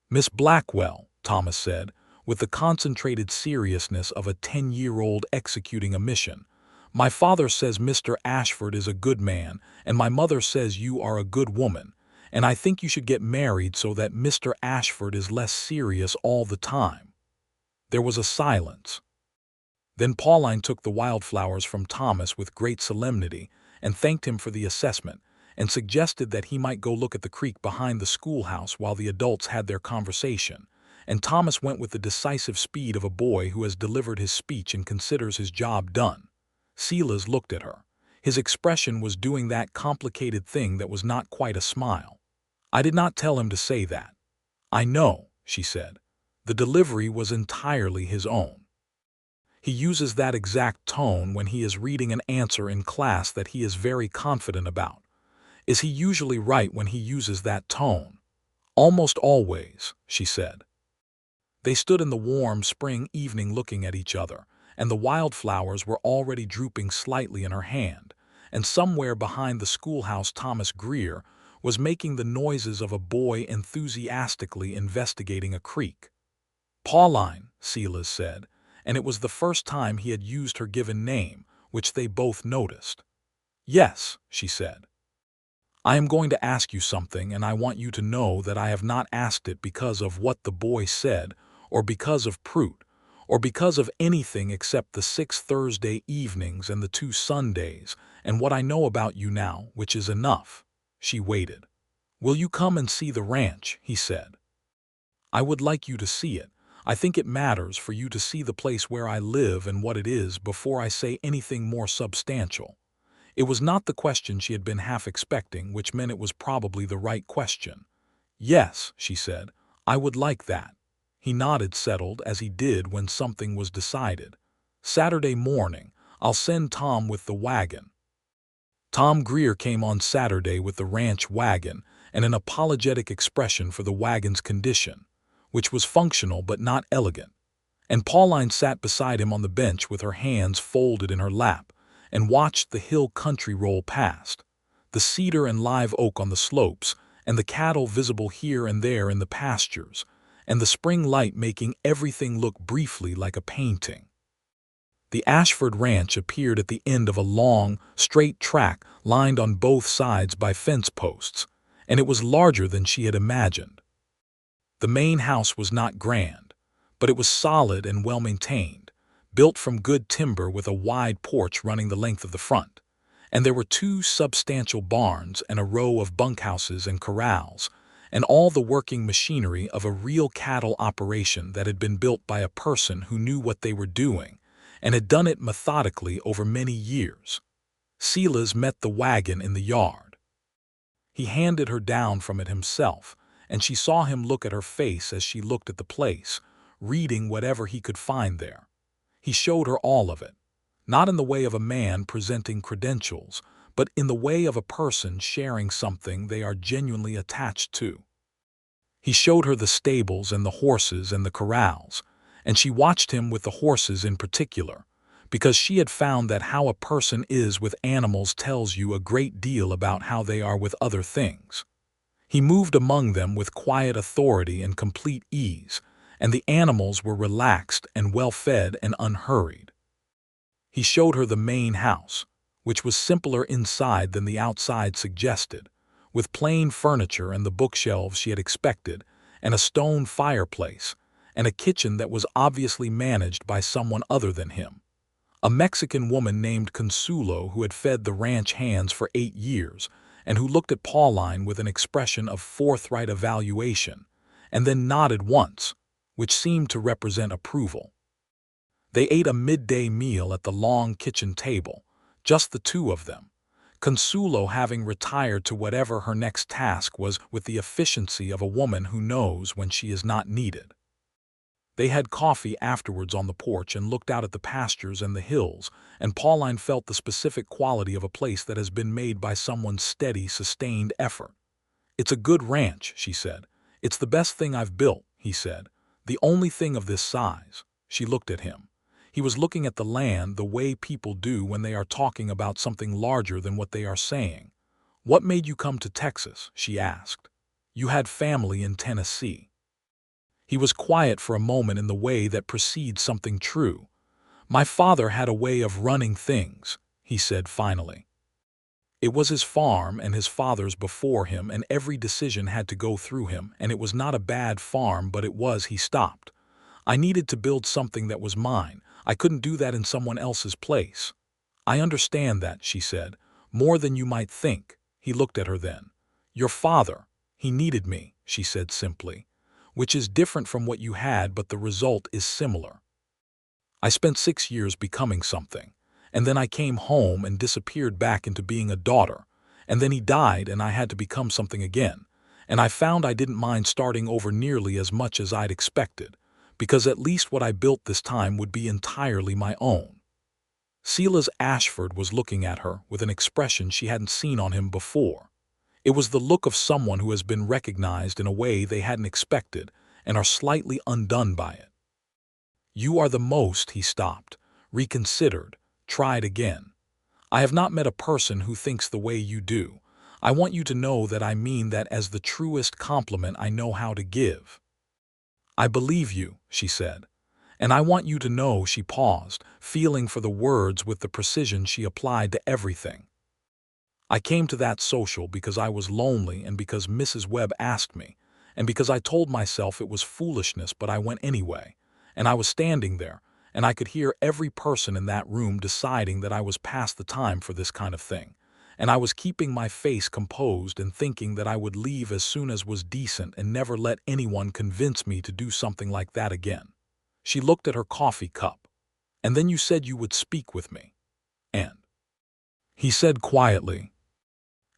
Miss Blackwell, Thomas said, with the concentrated seriousness of a 10-year-old executing a mission, my father says Mr. Ashford is a good man, and my mother says you are a good woman, and I think you should get married so that Mr. Ashford is less serious all the time. There was a silence. Then Pauline took the wildflowers from Thomas with great solemnity and thanked him for the assessment, and suggested that he might go look at the creek behind the schoolhouse while the adults had their conversation, and Thomas went with the decisive speed of a boy who has delivered his speech and considers his job done. Silas looked at her. His expression was doing that complicated thing that was not quite a smile. I did not tell him to say that. I know, she said. The delivery was entirely his own. He uses that exact tone when he is reading an answer in class that he is very confident about. Is he usually right when he uses that tone? Almost always, she said. They stood in the warm spring evening looking at each other, and the wildflowers were already drooping slightly in her hand, and somewhere behind the schoolhouse Thomas Greer was making the noises of a boy enthusiastically investigating a creek. Pauline, Silas said, and it was the first time he had used her given name, which they both noticed. Yes, she said. I am going to ask you something, and I want you to know that I have not asked it because of what the boy said, or because of Prout, or because of anything except the 6 Thursday evenings and the 2 Sundays, and what I know about you now, which is enough. She waited. Will you come and see the ranch? He said. I would like you to see it. I think it matters for you to see the place where I live and what it is before I say anything more substantial. It was not the question she had been half expecting, which meant it was probably the right question. Yes, she said, I would like that. He nodded, settled, as he did when something was decided. Saturday morning, I'll send Tom with the wagon. Tom Greer came on Saturday with the ranch wagon and an apologetic expression for the wagon's condition, which was functional but not elegant, and Pauline sat beside him on the bench with her hands folded in her lap and watched the hill country roll past, the cedar and live oak on the slopes, and the cattle visible here and there in the pastures, and the spring light making everything look briefly like a painting. The Ashford Ranch appeared at the end of a long, straight track lined on both sides by fence posts, and it was larger than she had imagined. The main house was not grand, but it was solid and well-maintained, built from good timber with a wide porch running the length of the front, and there were 2 substantial barns and a row of bunkhouses and corrals, and all the working machinery of a real cattle operation that had been built by a person who knew what they were doing and had done it methodically over many years. Silas met the wagon in the yard. He handed her down from it himself, and she saw him look at her face as she looked at the place, reading whatever he could find there. He showed her all of it, not in the way of a man presenting credentials, but in the way of a person sharing something they are genuinely attached to. He showed her the stables and the horses and the corrals, and she watched him with the horses in particular, because she had found that how a person is with animals tells you a great deal about how they are with other things. He moved among them with quiet authority and complete ease, and the animals were relaxed and well-fed and unhurried. He showed her the main house, which was simpler inside than the outside suggested, with plain furniture and the bookshelves she had expected, and a stone fireplace, and a kitchen that was obviously managed by someone other than him. A Mexican woman named Consuelo who had fed the ranch hands for 8 years, and who looked at Pauline with an expression of forthright evaluation, and then nodded once, which seemed to represent approval. They ate a midday meal at the long kitchen table, just the 2 of them. Consuelo having retired to whatever her next task was with the efficiency of a woman who knows when she is not needed. They had coffee afterwards on the porch and looked out at the pastures and the hills, and Pauline felt the specific quality of a place that has been made by someone's steady, sustained effort. "It's a good ranch," she said. "It's the best thing I've built," he said. "The only thing of this size." She looked at him. He was looking at the land the way people do when they are talking about something larger than what they are saying. "What made you come to Texas?" she asked. "You had family in Tennessee." He was quiet for a moment in the way that precedes something true. "My father had a way of running things," he said finally. It was his farm and his father's before him, and every decision had to go through him, and it was not a bad farm, but it was, he stopped. "I needed to build something that was mine. I couldn't do that in someone else's place." "I understand that," she said, "more than you might think." He looked at her then. "Your father, he needed me," she said simply. "Which is different from what you had, but the result is similar. I spent 6 years becoming something, and then I came home and disappeared back into being a daughter, and then he died and I had to become something again, and I found I didn't mind starting over nearly as much as I'd expected, because at least what I built this time would be entirely my own." Silas Ashford was looking at her with an expression she hadn't seen on him before. It was the look of someone who has been recognized in a way they hadn't expected and are slightly undone by it. "You are the most," he stopped, reconsidered, tried again. "I have not met a person who thinks the way you do. I want you to know that I mean that as the truest compliment I know how to give." "I believe you," she said. "And I want you to know," she paused, feeling for the words with the precision she applied to everything. "I came to that social because I was lonely and because Mrs. Webb asked me, and because I told myself it was foolishness, but I went anyway. And I was standing there, and I could hear every person in that room deciding that I was past the time for this kind of thing. And I was keeping my face composed and thinking that I would leave as soon as was decent and never let anyone convince me to do something like that again." She looked at her coffee cup. "And then you said you would speak with me. And," he said quietly,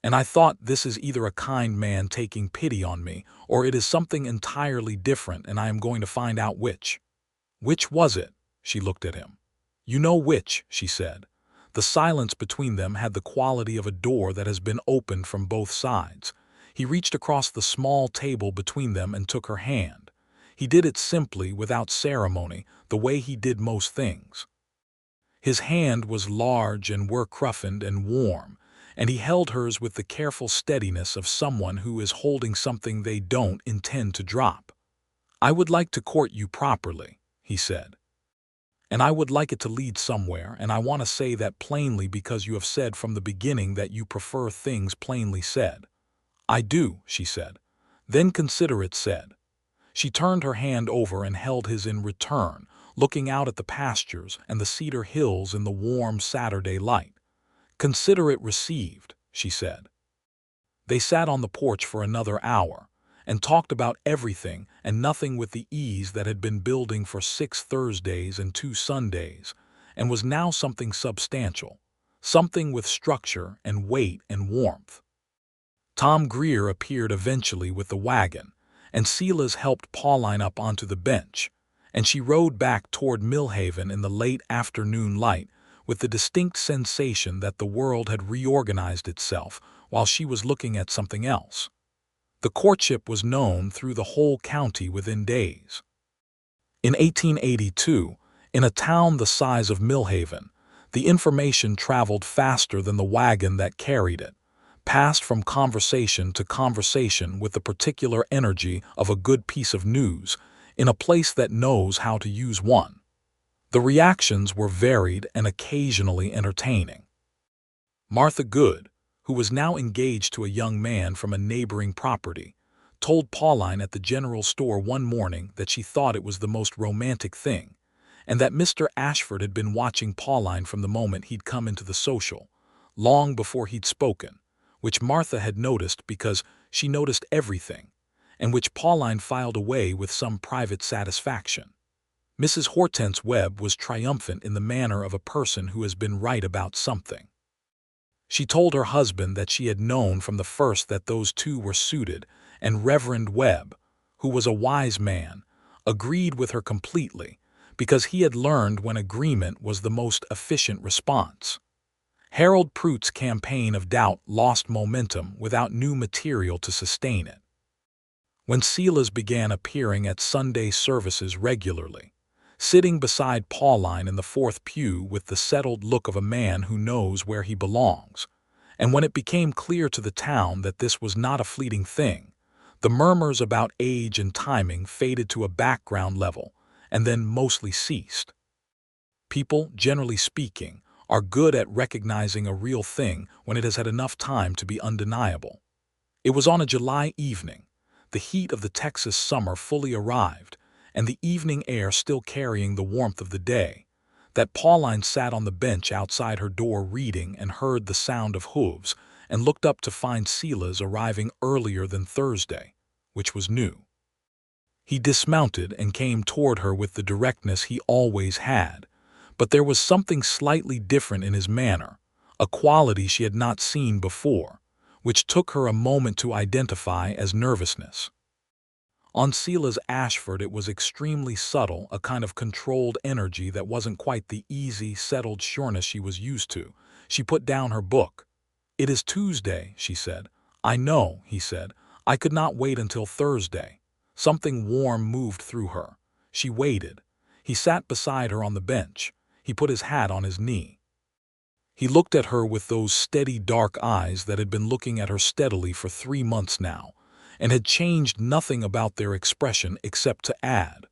"and I thought this is either a kind man taking pity on me, or it is something entirely different, and I am going to find out which." "Which was it?" She looked at him. "You know which," she said. The silence between them had the quality of a door that has been opened from both sides. He reached across the small table between them and took her hand. He did it simply, without ceremony, the way he did most things. His hand was large and work-roughened and warm, and he held hers with the careful steadiness of someone who is holding something they don't intend to drop. "I would like to court you properly," he said. "And I would like it to lead somewhere, and I want to say that plainly because you have said from the beginning that you prefer things plainly said." "I do," she said. "Then consider it said." She turned her hand over and held his in return, looking out at the pastures and the cedar hills in the warm Saturday light. "Consider it received," she said. They sat on the porch for another hour, and talked about everything and nothing with the ease that had been building for 6 Thursdays and 2 Sundays, and was now something substantial, something with structure and weight and warmth. Tom Greer appeared eventually with the wagon, and Silas helped Pauline up onto the bench, and she rode back toward Millhaven in the late afternoon light with the distinct sensation that the world had reorganized itself while she was looking at something else. The courtship was known through the whole county within days. In 1882, in a town the size of Millhaven, the information traveled faster than the wagon that carried it, passed from conversation to conversation with the particular energy of a good piece of news in a place that knows how to use one. The reactions were varied and occasionally entertaining. Martha Good, who was now engaged to a young man from a neighboring property, told Pauline at the general store one morning that she thought it was the most romantic thing, and that Mr. Ashford had been watching Pauline from the moment he'd come into the social, long before he'd spoken, which Martha had noticed because she noticed everything, and which Pauline filed away with some private satisfaction. Mrs. Hortense Webb was triumphant in the manner of a person who has been right about something. She told her husband that she had known from the first that those two were suited, and Reverend Webb, who was a wise man, agreed with her completely, because he had learned when agreement was the most efficient response. Harold Prute's campaign of doubt lost momentum without new material to sustain it. When Silas began appearing at Sunday services regularly, sitting beside Pauline in the fourth pew with the settled look of a man who knows where he belongs, and when it became clear to the town that this was not a fleeting thing, the murmurs about age and timing faded to a background level and then mostly ceased. People, generally speaking, are good at recognizing a real thing when it has had enough time to be undeniable. It was on a July evening, the heat of the Texas summer fully arrived, and the evening air still carrying the warmth of the day, that Pauline sat on the bench outside her door reading and heard the sound of hooves and looked up to find Silas arriving earlier than Thursday, which was new. He dismounted and came toward her with the directness he always had, but there was something slightly different in his manner, a quality she had not seen before, which took her a moment to identify as nervousness. On Silas Ashford it was extremely subtle, a kind of controlled energy that wasn't quite the easy, settled sureness she was used to. She put down her book. "It is Tuesday," she said. "I know," he said. "I could not wait until Thursday." Something warm moved through her. She waited. He sat beside her on the bench. He put his hat on his knee. He looked at her with those steady dark eyes that had been looking at her steadily for 3 months now, and had changed nothing about their expression except to add,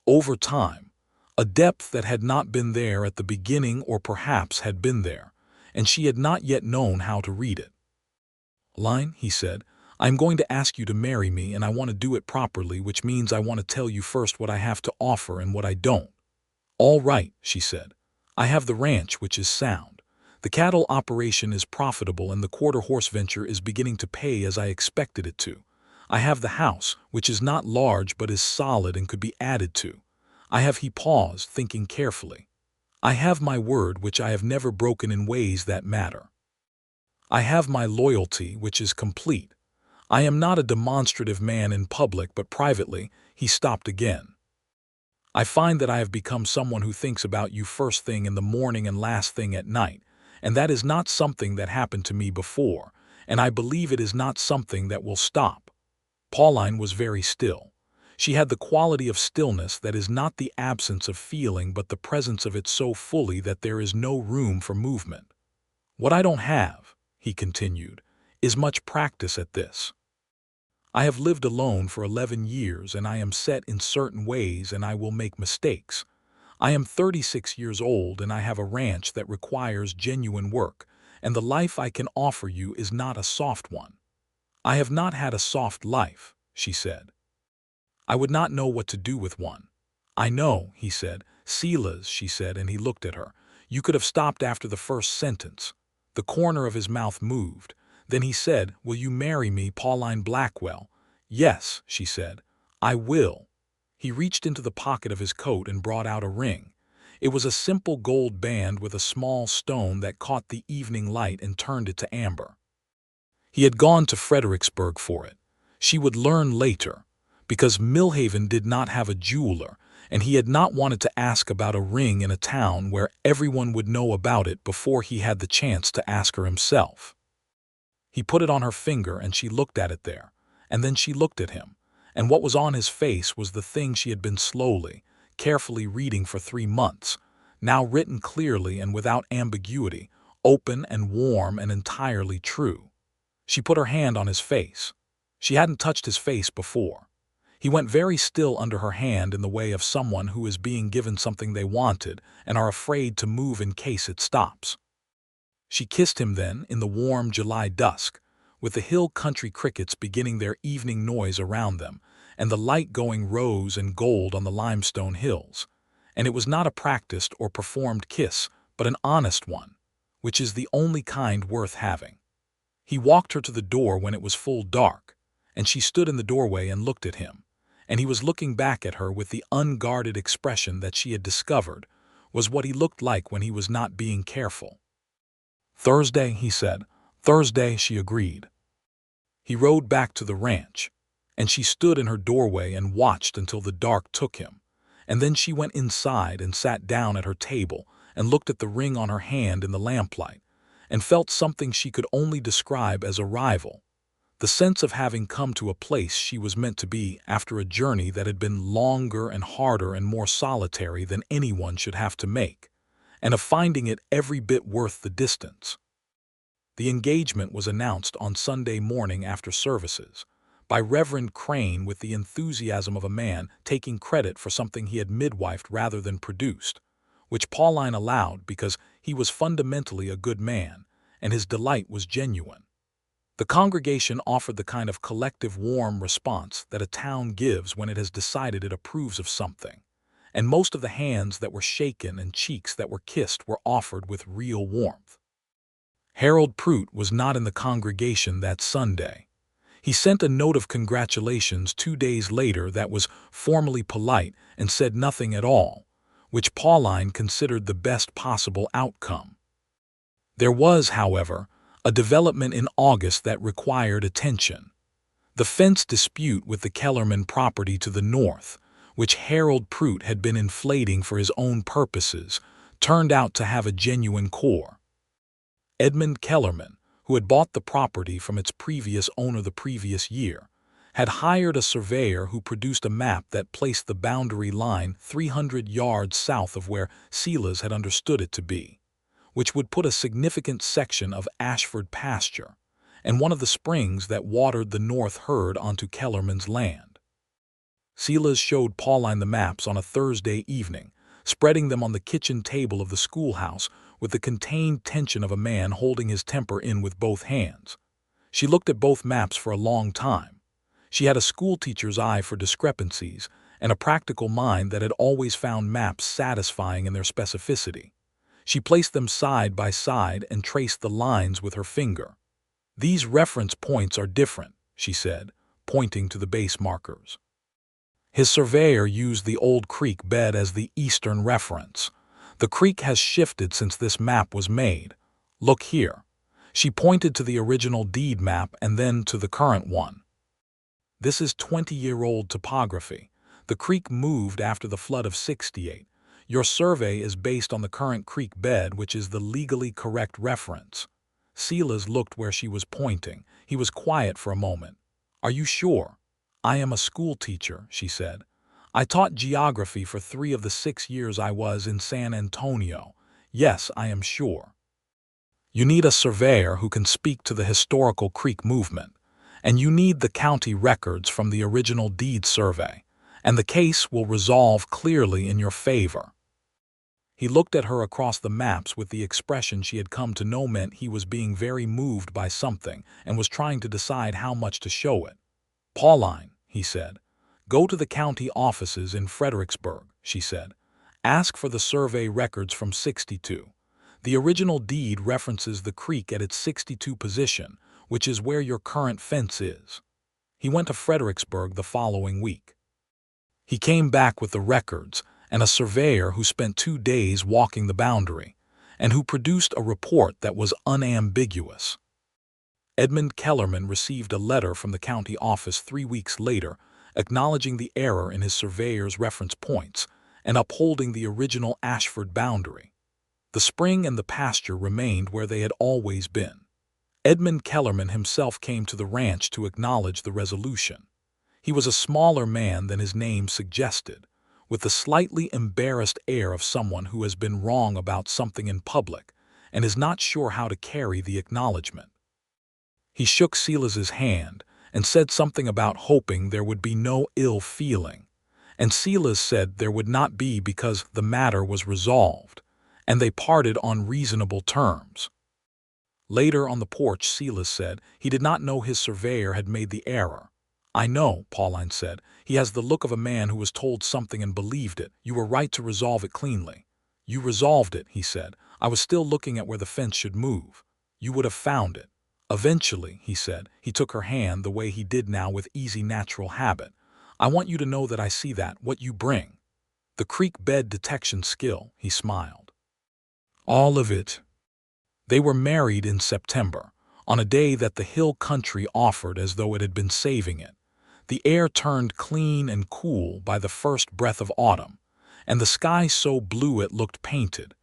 over time, a depth that had not been there at the beginning or perhaps had been there, and she had not yet known how to read it. "Line," he said, "I am going to ask you to marry me, and I want to do it properly, which means I want to tell you first what I have to offer and what I don't." "All right," she said. "I have the ranch, which is sound. The cattle operation is profitable, and the quarter-horse venture is beginning to pay as I expected it to. I have the house, which is not large but is solid and could be added to. I have," he paused, thinking carefully. "I have my word, which I have never broken in ways that matter. I have my loyalty, which is complete. I am not a demonstrative man in public, but privately," he stopped again. "I find that I have become someone who thinks about you first thing in the morning and last thing at night, and that is not something that happened to me before, and I believe it is not something that will stop." Pauline was very still. She had the quality of stillness that is not the absence of feeling but the presence of it so fully that there is no room for movement. "What I don't have," he continued, "is much practice at this. I have lived alone for 11 years, and I am set in certain ways, and I will make mistakes. I am 36 years old, and I have a ranch that requires genuine work, and the life I can offer you is not a soft one. I have not had a soft life," she said. "I would not know what to do with one." "I know," he said. "Silas," she said, and he looked at her. "You could have stopped after the first sentence." The corner of his mouth moved. Then he said, "Will you marry me, Pauline Blackwell?" "Yes," she said. "I will." He reached into the pocket of his coat and brought out a ring. It was a simple gold band with a small stone that caught the evening light and turned it to amber. He had gone to Fredericksburg for it. She would learn later, because Millhaven did not have a jeweler, and he had not wanted to ask about a ring in a town where everyone would know about it before he had the chance to ask her himself. He put it on her finger, and she looked at it there, and then she looked at him, and what was on his face was the thing she had been slowly, carefully reading for 3 months, now written clearly and without ambiguity, open and warm and entirely true. She put her hand on his face. She hadn't touched his face before. He went very still under her hand in the way of someone who is being given something they wanted and are afraid to move in case it stops. She kissed him then in the warm July dusk, with the hill country crickets beginning their evening noise around them, and the light going rose and gold on the limestone hills. And it was not a practiced or performed kiss, but an honest one, which is the only kind worth having. He walked her to the door when it was full dark, and she stood in the doorway and looked at him, and he was looking back at her with the unguarded expression that she had discovered was what he looked like when he was not being careful. Thursday, he said. Thursday, she agreed. He rode back to the ranch, and she stood in her doorway and watched until the dark took him. And then she went inside and sat down at her table and looked at the ring on her hand in the lamplight, and felt something she could only describe as arrival, the sense of having come to a place she was meant to be after a journey that had been longer and harder and more solitary than anyone should have to make, and of finding it every bit worth the distance. The engagement was announced on Sunday morning after services by Reverend Crane with the enthusiasm of a man taking credit for something he had midwifed rather than produced, which Pauline allowed because he was fundamentally a good man and his delight was genuine. The congregation offered the kind of collective warm response that a town gives when it has decided it approves of something, and most of the hands that were shaken and cheeks that were kissed were offered with real warmth. Harold Prout was not in the congregation that Sunday. He sent a note of congratulations 2 days later that was formally polite and said nothing at all, which Pauline considered the best possible outcome. There was, however, a development in August that required attention. The fence dispute with the Kellerman property to the north, which Harold Prout had been inflating for his own purposes, turned out to have a genuine core. Edmund Kellerman, who had bought the property from its previous owner the previous year, had hired a surveyor who produced a map that placed the boundary line 300 yards south of where Silas had understood it to be, which would put a significant section of Ashford pasture and one of the springs that watered the north herd onto Kellerman's land. Silas showed Pauline the maps on a Thursday evening, spreading them on the kitchen table of the schoolhouse with the contained tension of a man holding his temper in with both hands. She looked at both maps for a long time. She had a schoolteacher's eye for discrepancies and a practical mind that had always found maps satisfying in their specificity. She placed them side by side and traced the lines with her finger. "These reference points are different," she said, pointing to the base markers. His surveyor used the old creek bed as the eastern reference. "The creek has shifted since this map was made. Look here." She pointed to the original deed map and then to the current one. "This is 20-year-old topography. The creek moved after the flood of '68. Your survey is based on the current creek bed, which is the legally correct reference." Silas looked where she was pointing. He was quiet for a moment. "Are you sure?" "I am a schoolteacher," she said. "I taught geography for 3 of the 6 years I was in San Antonio. Yes, I am sure." "You need a surveyor who can speak to the historical creek movement, and you need the county records from the original deed survey, and the case will resolve clearly in your favor." He looked at her across the maps with the expression she had come to know meant he was being very moved by something and was trying to decide how much to show it. "Pauline," he said. "Go to the county offices in Fredericksburg," she said. "Ask for the survey records from '62. The original deed references the creek at its '62 position, which is where your current fence is." He went to Fredericksburg the following week. He came back with the records and a surveyor who spent 2 days walking the boundary, and who produced a report that was unambiguous. Edmund Kellerman received a letter from the county office 3 weeks later acknowledging the error in his surveyor's reference points and upholding the original Ashford boundary. The spring and the pasture remained where they had always been. Edmund Kellerman himself came to the ranch to acknowledge the resolution. He was a smaller man than his name suggested, with the slightly embarrassed air of someone who has been wrong about something in public and is not sure how to carry the acknowledgement. He shook Silas's hand and said something about hoping there would be no ill feeling, and Silas said there would not be because the matter was resolved, and they parted on reasonable terms. Later on the porch, Silas said he did not know his surveyor had made the error. "I know," Pauline said. "He has the look of a man who was told something and believed it. You were right to resolve it cleanly." "You resolved it," he said. "I was still looking at where the fence should move. You would have found it." "Eventually," he said. He took her hand the way he did now with easy natural habit. "I want you to know that I see that, what you bring. The creek bed detection skill," he smiled. "All of it." They were married in September, on a day that the hill country offered as though it had been saving it. The air turned clean and cool by the first breath of autumn, and the sky so blue it looked painted,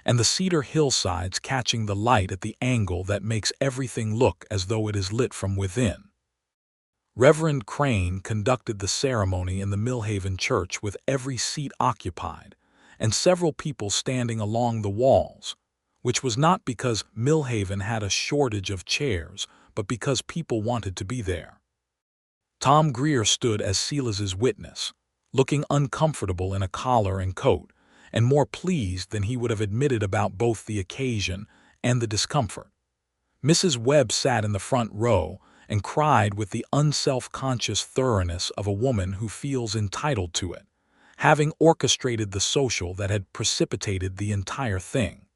and the cedar hillsides catching the light at the angle that makes everything look as though it is lit from within. Reverend Crane conducted the ceremony in the Millhaven church with every seat occupied, and several people standing along the walls, which was not because Millhaven had a shortage of chairs, but because people wanted to be there. Tom Greer stood as Silas's witness, looking uncomfortable in a collar and coat, and more pleased than he would have admitted about both the occasion and the discomfort. Mrs. Webb sat in the front row and cried with the unself-conscious thoroughness of a woman who feels entitled to it, having orchestrated the social that had precipitated the entire thing.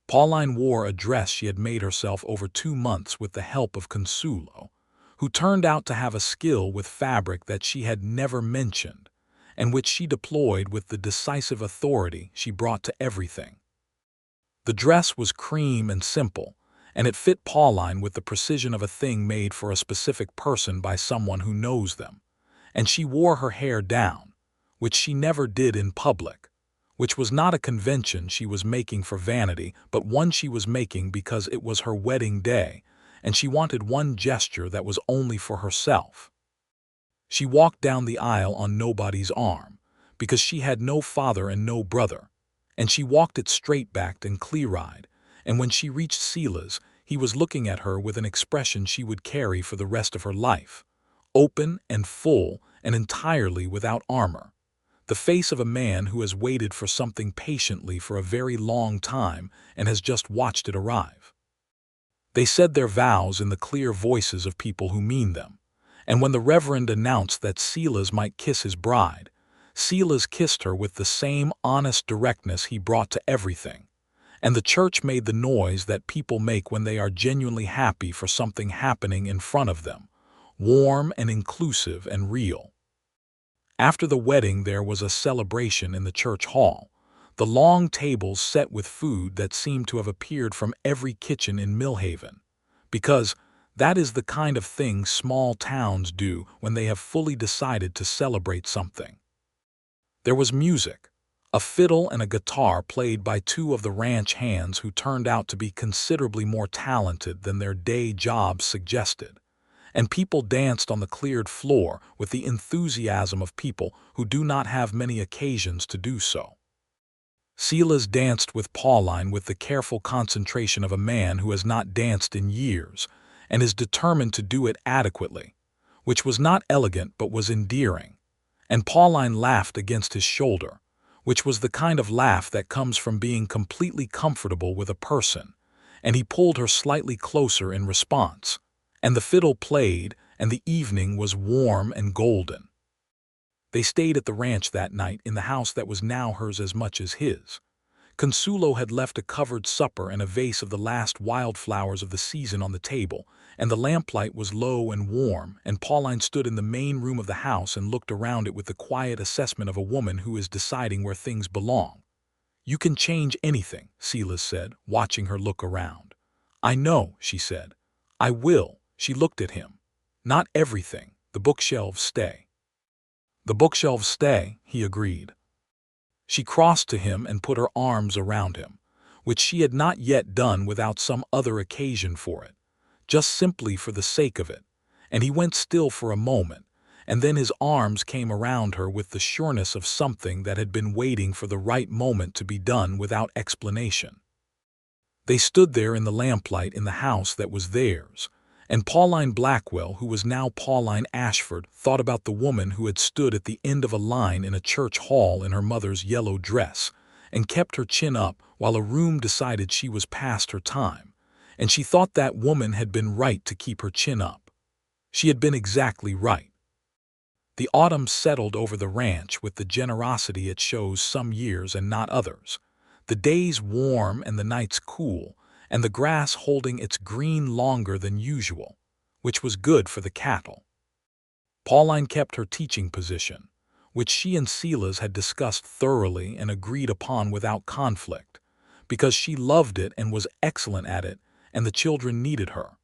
Pauline wore a dress she had made herself over 2 months with the help of Consuelo, who turned out to have a skill with fabric that she had never mentioned, and which she deployed with the decisive authority she brought to everything. The dress was cream and simple, and it fit Pauline with the precision of a thing made for a specific person by someone who knows them, and she wore her hair down, which she never did in public, which was not a convention she was making for vanity, but one she was making because it was her wedding day, and she wanted one gesture that was only for herself. She walked down the aisle on nobody's arm, because she had no father and no brother, and she walked it straight-backed and clear-eyed, and when she reached Silas, he was looking at her with an expression she would carry for the rest of her life, open and full and entirely without armor, the face of a man who has waited for something patiently for a very long time and has just watched it arrive. They said their vows in the clear voices of people who mean them, and when the Reverend announced that Silas might kiss his bride, Silas kissed her with the same honest directness he brought to everything, and the church made the noise that people make when they are genuinely happy for something happening in front of them, warm and inclusive and real. After the wedding there was a celebration in the church hall, the long tables set with food that seemed to have appeared from every kitchen in Millhaven, because that is the kind of thing small towns do when they have fully decided to celebrate something. There was music, a fiddle and a guitar played by 2 of the ranch hands who turned out to be considerably more talented than their day jobs suggested, and people danced on the cleared floor with the enthusiasm of people who do not have many occasions to do so. Silas danced with Pauline with the careful concentration of a man who has not danced in years and is determined to do it adequately, which was not elegant but was endearing, and Pauline laughed against his shoulder, which was the kind of laugh that comes from being completely comfortable with a person, and he pulled her slightly closer in response, and the fiddle played, and the evening was warm and golden. They stayed at the ranch that night in the house that was now hers as much as his. Consuelo had left a covered supper and a vase of the last wildflowers of the season on the table, and the lamplight was low and warm, and Pauline stood in the main room of the house and looked around it with the quiet assessment of a woman who is deciding where things belong. "You can change anything," Silas said, watching her look around. "I know," she said. "I will." She looked at him. "Not everything. The bookshelves stay." "The bookshelves stay," he agreed. She crossed to him and put her arms around him, which she had not yet done without some other occasion for it, just simply for the sake of it, and he went still for a moment, and then his arms came around her with the sureness of something that had been waiting for the right moment to be done without explanation. They stood there in the lamplight in the house that was theirs, and Pauline Blackwell, who was now Pauline Ashford, thought about the woman who had stood at the end of a line in a church hall in her mother's yellow dress and kept her chin up while a room decided she was past her time, and she thought that woman had been right to keep her chin up. She had been exactly right. The autumn settled over the ranch with the generosity it shows some years and not others, the days warm and the nights cool, and the grass holding its green longer than usual, which was good for the cattle. Pauline kept her teaching position, which she and Silas had discussed thoroughly and agreed upon without conflict, because she loved it and was excellent at it, and the children needed her,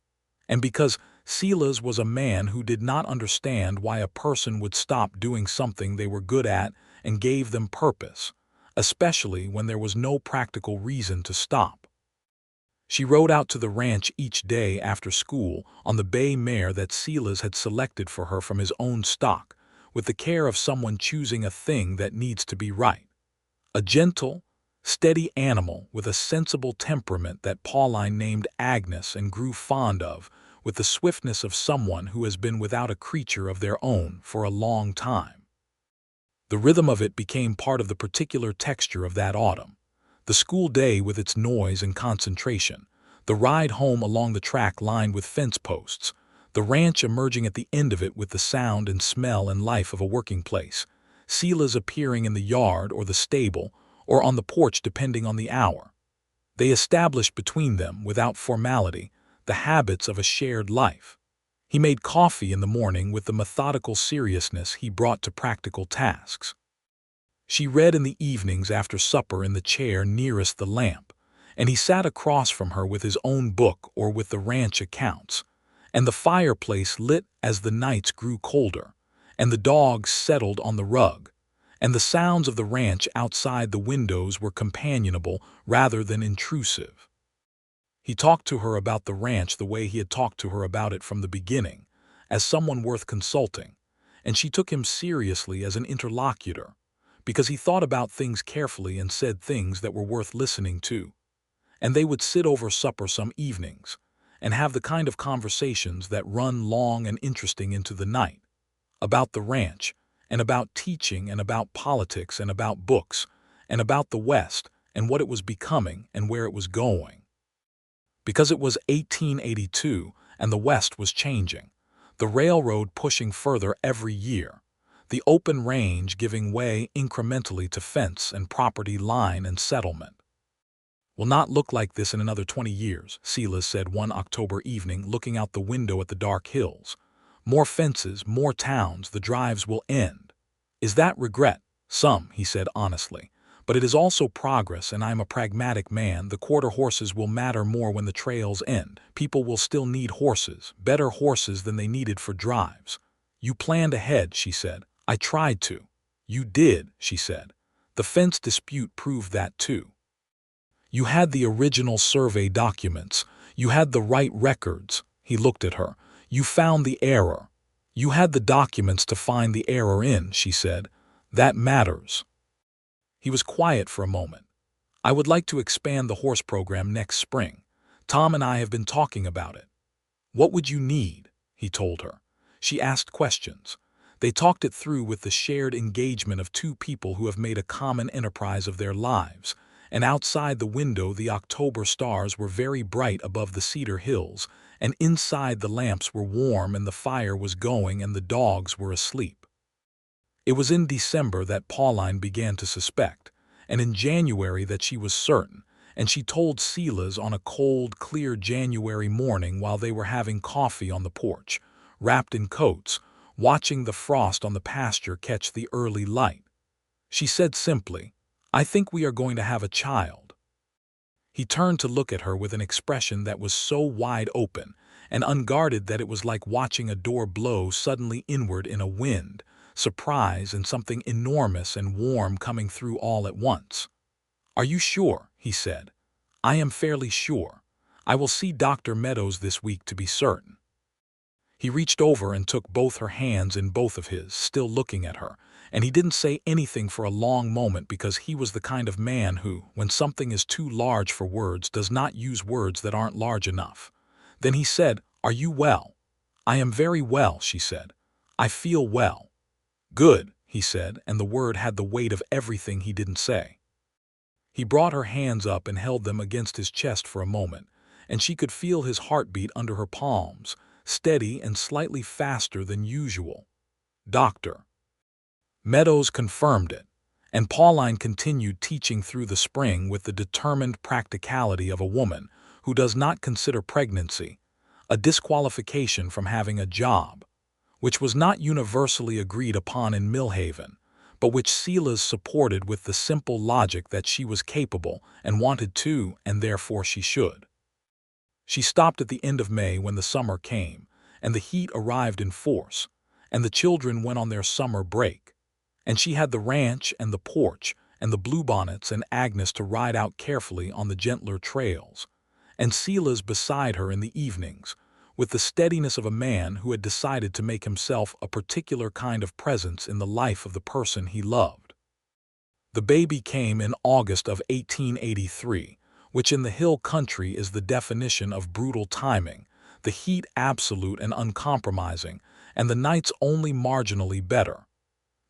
and because Silas was a man who did not understand why a person would stop doing something they were good at and gave them purpose, especially when there was no practical reason to stop. She rode out to the ranch each day after school on the bay mare that Silas had selected for her from his own stock, with the care of someone choosing a thing that needs to be right. A gentle, steady animal with a sensible temperament that Pauline named Agnes and grew fond of, with the swiftness of someone who has been without a creature of their own for a long time. The rhythm of it became part of the particular texture of that autumn. The school day with its noise and concentration, the ride home along the track lined with fence posts, the ranch emerging at the end of it with the sound and smell and life of a working place, Silas appearing in the yard or the stable or on the porch depending on the hour. They established between them, without formality, the habits of a shared life. He made coffee in the morning with the methodical seriousness he brought to practical tasks. She read in the evenings after supper in the chair nearest the lamp, and he sat across from her with his own book or with the ranch accounts, and the fireplace lit as the nights grew colder, and the dogs settled on the rug, and the sounds of the ranch outside the windows were companionable rather than intrusive. He talked to her about the ranch the way he had talked to her about it from the beginning, as someone worth consulting, and she took him seriously as an interlocutor, because he thought about things carefully and said things that were worth listening to. And they would sit over supper some evenings and have the kind of conversations that run long and interesting into the night, about the ranch, and about teaching, and about politics, and about books, and about the West, and what it was becoming, and where it was going. Because it was 1882, and the West was changing, the railroad pushing further every year, the open range giving way incrementally to fence and property line and settlement. "Will not look like this in another 20 years, Silas said one October evening, looking out the window at the dark hills. "More fences, more towns, the drives will end. Is that regret? Some," he said honestly. "But it is also progress, and I am a pragmatic man. The quarter horses will matter more when the trails end. People will still need horses, better horses than they needed for drives." "You planned ahead," she said. "I tried to." "You did," she said. "The fence dispute proved that too. You had the original survey documents. You had the right records." He looked at her. "You found the error. You had the documents to find the error in," she said. "That matters." He was quiet for a moment. "I would like to expand the horse program next spring. Tom and I have been talking about it." "What would you need?" he told her. She asked questions. They talked it through with the shared engagement of two people who have made a common enterprise of their lives, and outside the window the October stars were very bright above the cedar hills, and inside the lamps were warm and the fire was going and the dogs were asleep. It was in December that Pauline began to suspect, and in January that she was certain, and she told Silas on a cold, clear January morning while they were having coffee on the porch, wrapped in coats, watching the frost on the pasture catch the early light. She said simply, "I think we are going to have a child." He turned to look at her with an expression that was so wide open and unguarded that it was like watching a door blow suddenly inward in a wind, surprise and something enormous and warm coming through all at once. "Are you sure?" he said. "I am fairly sure. I will see Dr. Meadows this week to be certain." He reached over and took both her hands in both of his, still looking at her, and he didn't say anything for a long moment because he was the kind of man who, when something is too large for words, does not use words that aren't large enough. Then he said, "Are you well?" "I am very well," she said. "I feel well." "Good," he said, and the word had the weight of everything he didn't say. He brought her hands up and held them against his chest for a moment, and she could feel his heartbeat under her palms, steady and slightly faster than usual. "Doctor." Meadows confirmed it, and Pauline continued teaching through the spring with the determined practicality of a woman who does not consider pregnancy a disqualification from having a job, which was not universally agreed upon in Millhaven, but which Silas supported with the simple logic that she was capable and wanted to, and therefore she should. She stopped at the end of May when the summer came, and the heat arrived in force, and the children went on their summer break. And she had the ranch and the porch and the bluebonnets and Agnes to ride out carefully on the gentler trails, and Silas beside her in the evenings, with the steadiness of a man who had decided to make himself a particular kind of presence in the life of the person he loved. The baby came in August of 1883, which in the hill country is the definition of brutal timing, the heat absolute and uncompromising, and the nights only marginally better.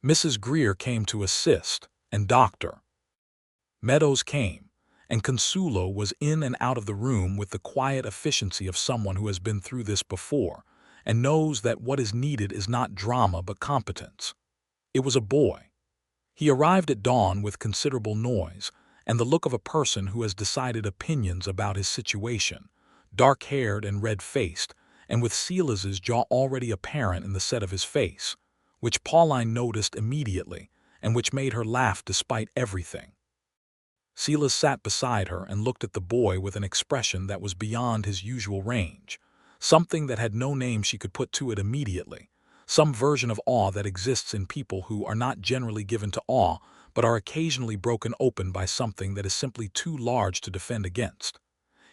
Mrs. Greer came to assist, and Dr. Meadows came, and Consuelo was in and out of the room with the quiet efficiency of someone who has been through this before and knows that what is needed is not drama but competence. It was a boy. He arrived at dawn with considerable noise and the look of a person who has decided opinions about his situation, dark-haired and red-faced, and with Silas's jaw already apparent in the set of his face, which Pauline noticed immediately and which made her laugh despite everything. Silas sat beside her and looked at the boy with an expression that was beyond his usual range, something that had no name she could put to it immediately, some version of awe that exists in people who are not generally given to awe but are occasionally broken open by something that is simply too large to defend against.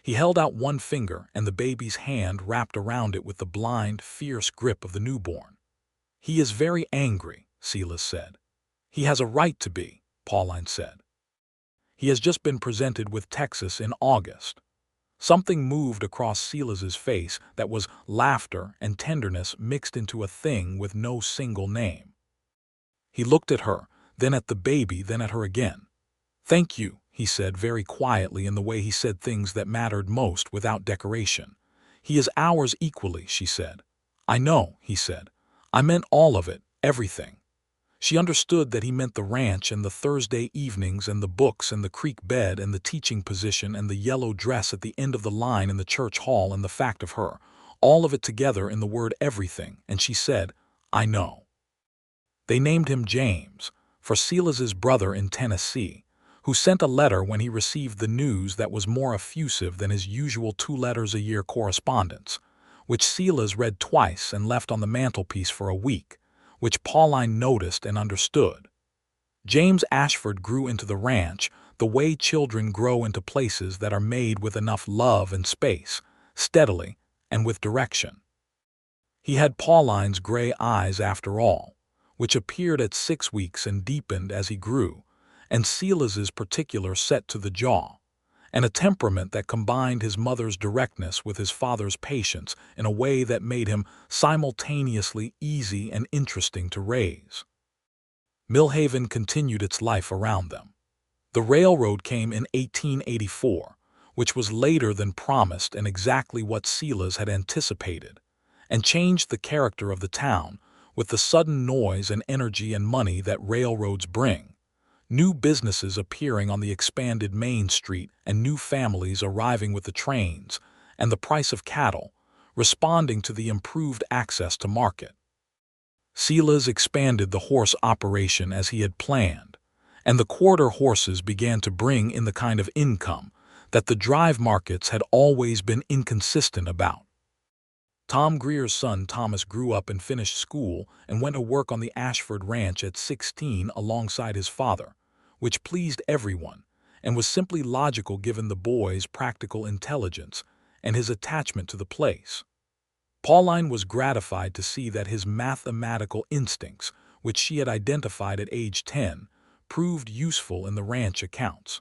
He held out one finger and the baby's hand wrapped around it with the blind, fierce grip of the newborn. "He is very angry," Silas said. "He has a right to be," Pauline said. "He has just been presented with Texas in August." Something moved across Silas's face that was laughter and tenderness mixed into a thing with no single name. He looked at her, then at the baby, then at her again. "Thank you," he said very quietly in the way he said things that mattered most without decoration. "He is ours equally," she said. "I know," he said. "I meant all of it, everything." She understood that he meant the ranch and the Thursday evenings and the books and the creek bed and the teaching position and the yellow dress at the end of the line in the church hall and the fact of her, all of it together in the word everything, and she said, "I know." They named him James, for Silas's brother in Tennessee, who sent a letter when he received the news that was more effusive than his usual 2 letters-a-year correspondence, which Silas read twice and left on the mantelpiece for a week, which Pauline noticed and understood. James Ashford grew into the ranch the way children grow into places that are made with enough love and space, steadily, and with direction. He had Pauline's gray eyes after all, which appeared at 6 weeks and deepened as he grew, and Silas's particular set to the jaw, and a temperament that combined his mother's directness with his father's patience in a way that made him simultaneously easy and interesting to raise. Millhaven continued its life around them. The railroad came in 1884, which was later than promised and exactly what Silas had anticipated, and changed the character of the town with the sudden noise and energy and money that railroads bring. New businesses appearing on the expanded Main Street and new families arriving with the trains, and the price of cattle, responding to the improved access to market. Silas expanded the horse operation as he had planned, and the quarter horses began to bring in the kind of income that the drive markets had always been inconsistent about. Tom Greer's son Thomas grew up and finished school and went to work on the Ashford Ranch at 16 alongside his father, which pleased everyone and was simply logical given the boy's practical intelligence and his attachment to the place. Pauline was gratified to see that his mathematical instincts, which she had identified at age 10, proved useful in the ranch accounts.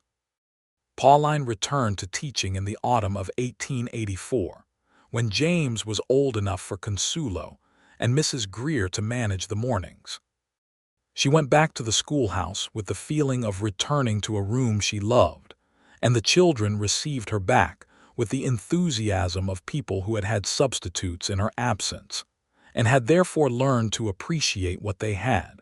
Pauline returned to teaching in the autumn of 1884, when James was old enough for Consuelo and Mrs. Greer to manage the mornings. She went back to the schoolhouse with the feeling of returning to a room she loved, and the children received her back with the enthusiasm of people who had had substitutes in her absence, and had therefore learned to appreciate what they had.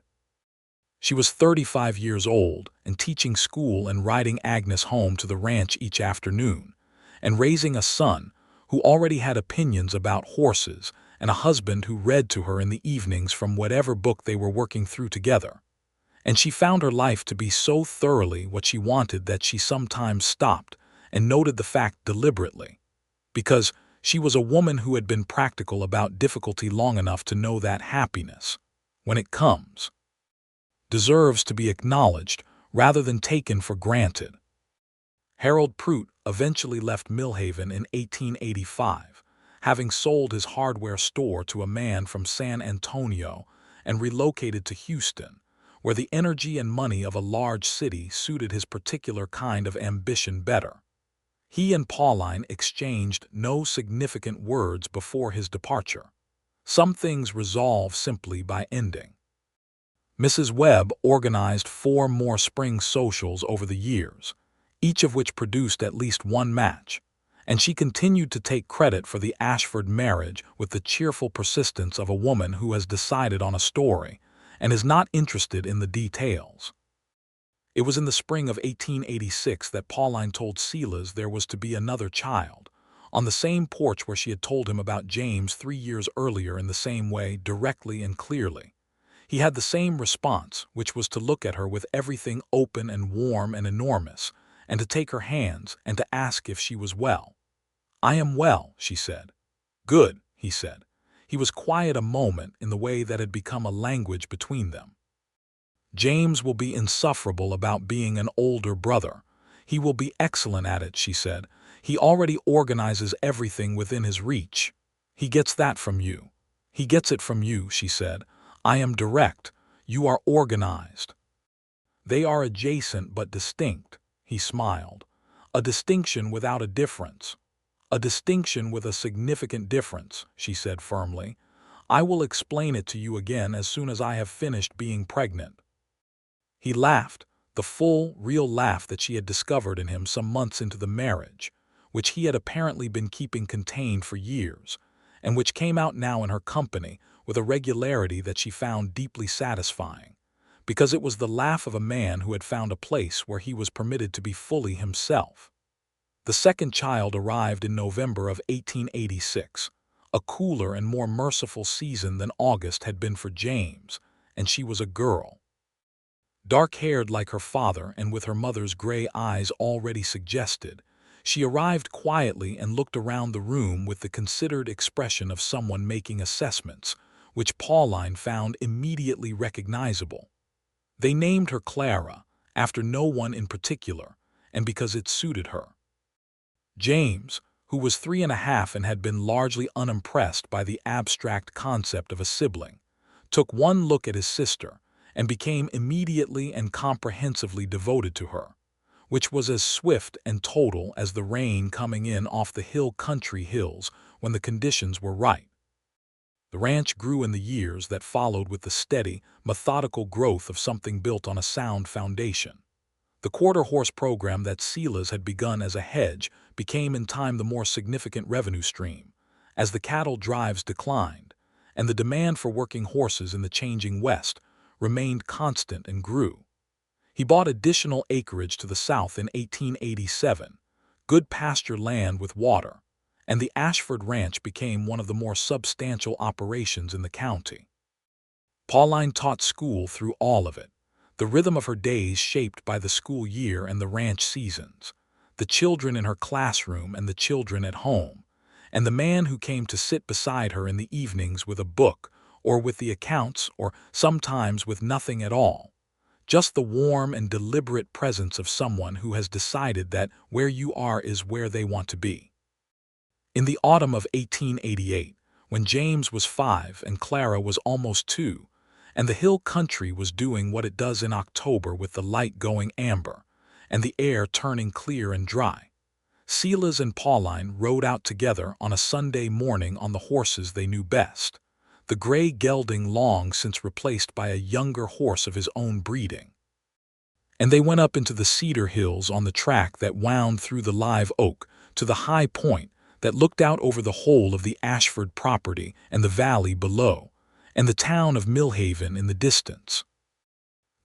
She was 35 years old and teaching school and riding Agnes home to the ranch each afternoon, and raising a son who already had opinions about horses and a husband who read to her in the evenings from whatever book they were working through together. And she found her life to be so thoroughly what she wanted that she sometimes stopped and noted the fact deliberately, because she was a woman who had been practical about difficulty long enough to know that happiness, when it comes, deserves to be acknowledged rather than taken for granted. Harold Prout eventually left Millhaven in 1885, having sold his hardware store to a man from San Antonio and relocated to Houston, where the energy and money of a large city suited his particular kind of ambition better. He and Pauline exchanged no significant words before his departure. Some things resolve simply by ending. Mrs. Webb organized 4 more spring socials over the years, each of which produced at least one match, and she continued to take credit for the Ashford marriage with the cheerful persistence of a woman who has decided on a story and is not interested in the details. It was in the spring of 1886 that Pauline told Silas there was to be another child, on the same porch where she had told him about James 3 years earlier in the same way, directly and clearly. He had the same response, which was to look at her with everything open and warm and enormous, and to take her hands and to ask if she was well. "I am well," she said. "Good," he said. He was quiet a moment in the way that had become a language between them. "James will be insufferable about being an older brother. He will be excellent at it," she said. "He already organizes everything within his reach. He gets that from you." "He gets it from you," she said. "I am direct. You are organized." "They are adjacent but distinct," he smiled. "A distinction without a difference." "A distinction with a significant difference," she said firmly. "I will explain it to you again as soon as I have finished being pregnant." He laughed, the full, real laugh that she had discovered in him some months into the marriage, which he had apparently been keeping contained for years, and which came out now in her company with a regularity that she found deeply satisfying, because it was the laugh of a man who had found a place where he was permitted to be fully himself. The second child arrived in November of 1886, a cooler and more merciful season than August had been for James, and she was a girl. Dark-haired like her father and with her mother's gray eyes already suggested, she arrived quietly and looked around the room with the considered expression of someone making assessments, which Pauline found immediately recognizable. They named her Clara, after no one in particular, and because it suited her. James, who was 3½ and had been largely unimpressed by the abstract concept of a sibling, took one look at his sister and became immediately and comprehensively devoted to her, which was as swift and total as the rain coming in off the hill country hills when the conditions were right. The ranch grew in the years that followed with the steady, methodical growth of something built on a sound foundation. The quarter-horse program that Silas had begun as a hedge became in time the more significant revenue stream, as the cattle drives declined, and the demand for working horses in the changing West remained constant and grew. He bought additional acreage to the south in 1887, good pasture land with water, and the Ashford Ranch became one of the more substantial operations in the county. Pauline taught school through all of it, the rhythm of her days shaped by the school year and the ranch seasons, the children in her classroom and the children at home, and the man who came to sit beside her in the evenings with a book or with the accounts or sometimes with nothing at all. Just the warm and deliberate presence of someone who has decided that where you are is where they want to be. In the autumn of 1888, when James was 5 and Clara was almost 2, and the hill country was doing what it does in October with the light going amber, and the air turning clear and dry, Silas and Pauline rode out together on a Sunday morning on the horses they knew best, the gray gelding long since replaced by a younger horse of his own breeding. And they went up into the cedar hills on the track that wound through the live oak to the high point that looked out over the whole of the Ashford property and the valley below, and the town of Millhaven in the distance.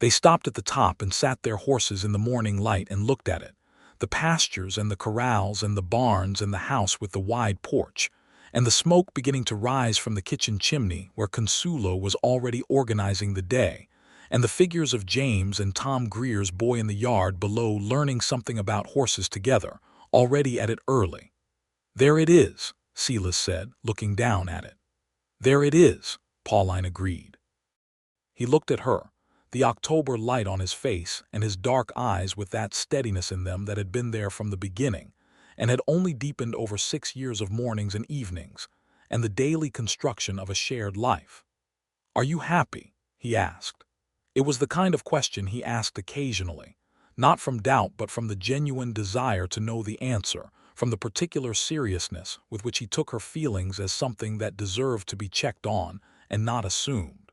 They stopped at the top and sat their horses in the morning light and looked at it, the pastures and the corrals and the barns and the house with the wide porch, and the smoke beginning to rise from the kitchen chimney where Consuelo was already organizing the day, and the figures of James and Tom Greer's boy in the yard below learning something about horses together, already at it early. "There it is," Silas said, looking down at it. "There it is," Pauline agreed. He looked at her, the October light on his face and his dark eyes with that steadiness in them that had been there from the beginning and had only deepened over 6 years of mornings and evenings, and the daily construction of a shared life. "Are you happy?" he asked. It was the kind of question he asked occasionally, not from doubt but from the genuine desire to know the answer, from the particular seriousness with which he took her feelings as something that deserved to be checked on and not assumed.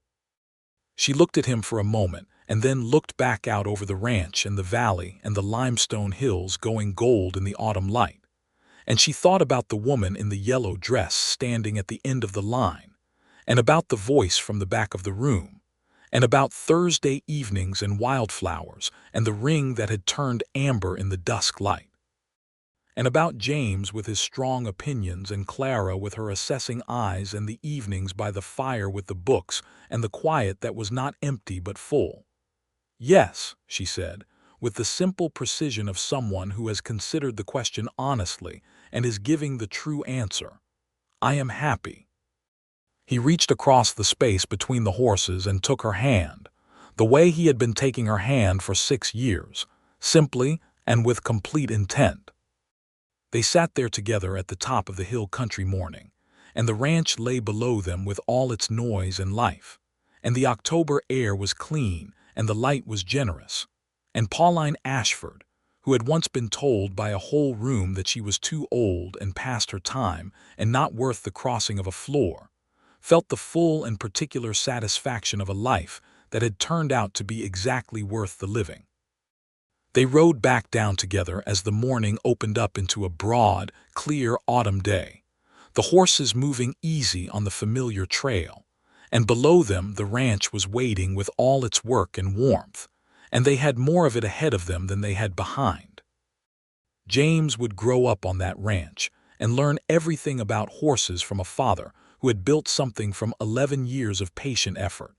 She looked at him for a moment and then looked back out over the ranch and the valley and the limestone hills going gold in the autumn light. And she thought about the woman in the yellow dress standing at the end of the line, and about the voice from the back of the room, and about Thursday evenings and wildflowers and the ring that had turned amber in the dusk light, and about James with his strong opinions and Clara with her assessing eyes and the evenings by the fire with the books and the quiet that was not empty but full. "Yes," she said, with the simple precision of someone who has considered the question honestly and is giving the true answer. "I am happy." He reached across the space between the horses and took her hand, the way he had been taking her hand for 6 years, simply and with complete intent. They sat there together at the top of the hill country morning, and the ranch lay below them with all its noise and life, and the October air was clean and the light was generous, and Pauline Ashford, who had once been told by a whole room that she was too old and past her time and not worth the crossing of a floor, felt the full and particular satisfaction of a life that had turned out to be exactly worth the living. They rode back down together as the morning opened up into a broad, clear autumn day, the horses moving easy on the familiar trail, and below them the ranch was waiting with all its work and warmth, and they had more of it ahead of them than they had behind. James would grow up on that ranch and learn everything about horses from a father who had built something from 11 years of patient effort,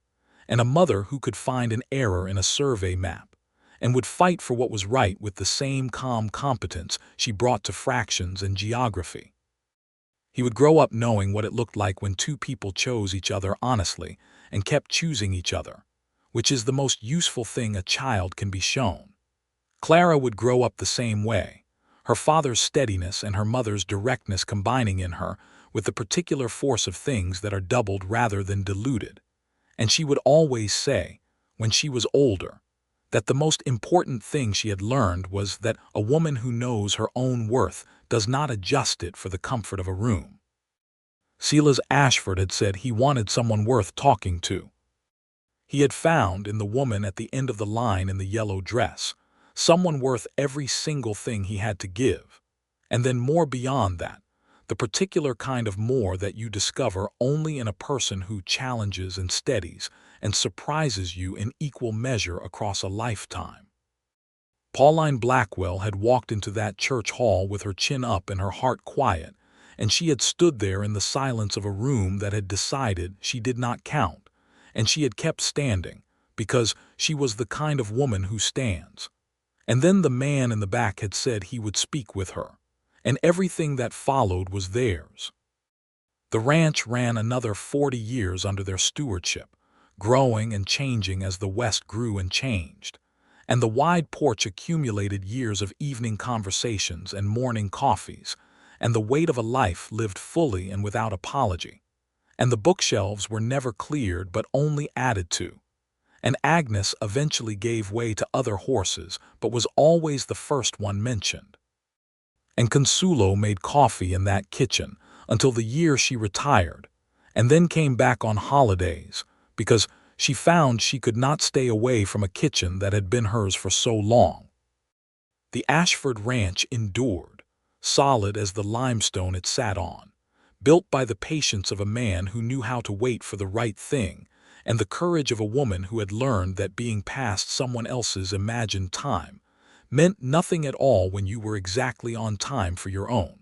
and a mother who could find an error in a survey map, and would fight for what was right with the same calm competence she brought to fractions and geography. He would grow up knowing what it looked like when two people chose each other honestly and kept choosing each other, which is the most useful thing a child can be shown. Clara would grow up the same way, her father's steadiness and her mother's directness combining in her with the particular force of things that are doubled rather than diluted. And she would always say, when she was older, that the most important thing she had learned was that a woman who knows her own worth does not adjust it for the comfort of a room. Silas Ashford had said he wanted someone worth talking to. He had found in the woman at the end of the line in the yellow dress someone worth every single thing he had to give, and then more beyond that, the particular kind of more that you discover only in a person who challenges and steadies and surprises you in equal measure across a lifetime. Pauline Blackwell had walked into that church hall with her chin up and her heart quiet, and she had stood there in the silence of a room that had decided she did not count, and she had kept standing, because she was the kind of woman who stands. And then the man in the back had said he would speak with her, and everything that followed was theirs. The ranch ran another 40 years under their stewardship, growing and changing as the West grew and changed, and the wide porch accumulated years of evening conversations and morning coffees, and the weight of a life lived fully and without apology, and the bookshelves were never cleared but only added to, and Agnes eventually gave way to other horses but was always the first one mentioned. And Consuelo made coffee in that kitchen until the year she retired, and then came back on holidays because she found she could not stay away from a kitchen that had been hers for so long. The Ashford Ranch endured, solid as the limestone it sat on, built by the patience of a man who knew how to wait for the right thing, and the courage of a woman who had learned that being past someone else's imagined time meant nothing at all when you were exactly on time for your own.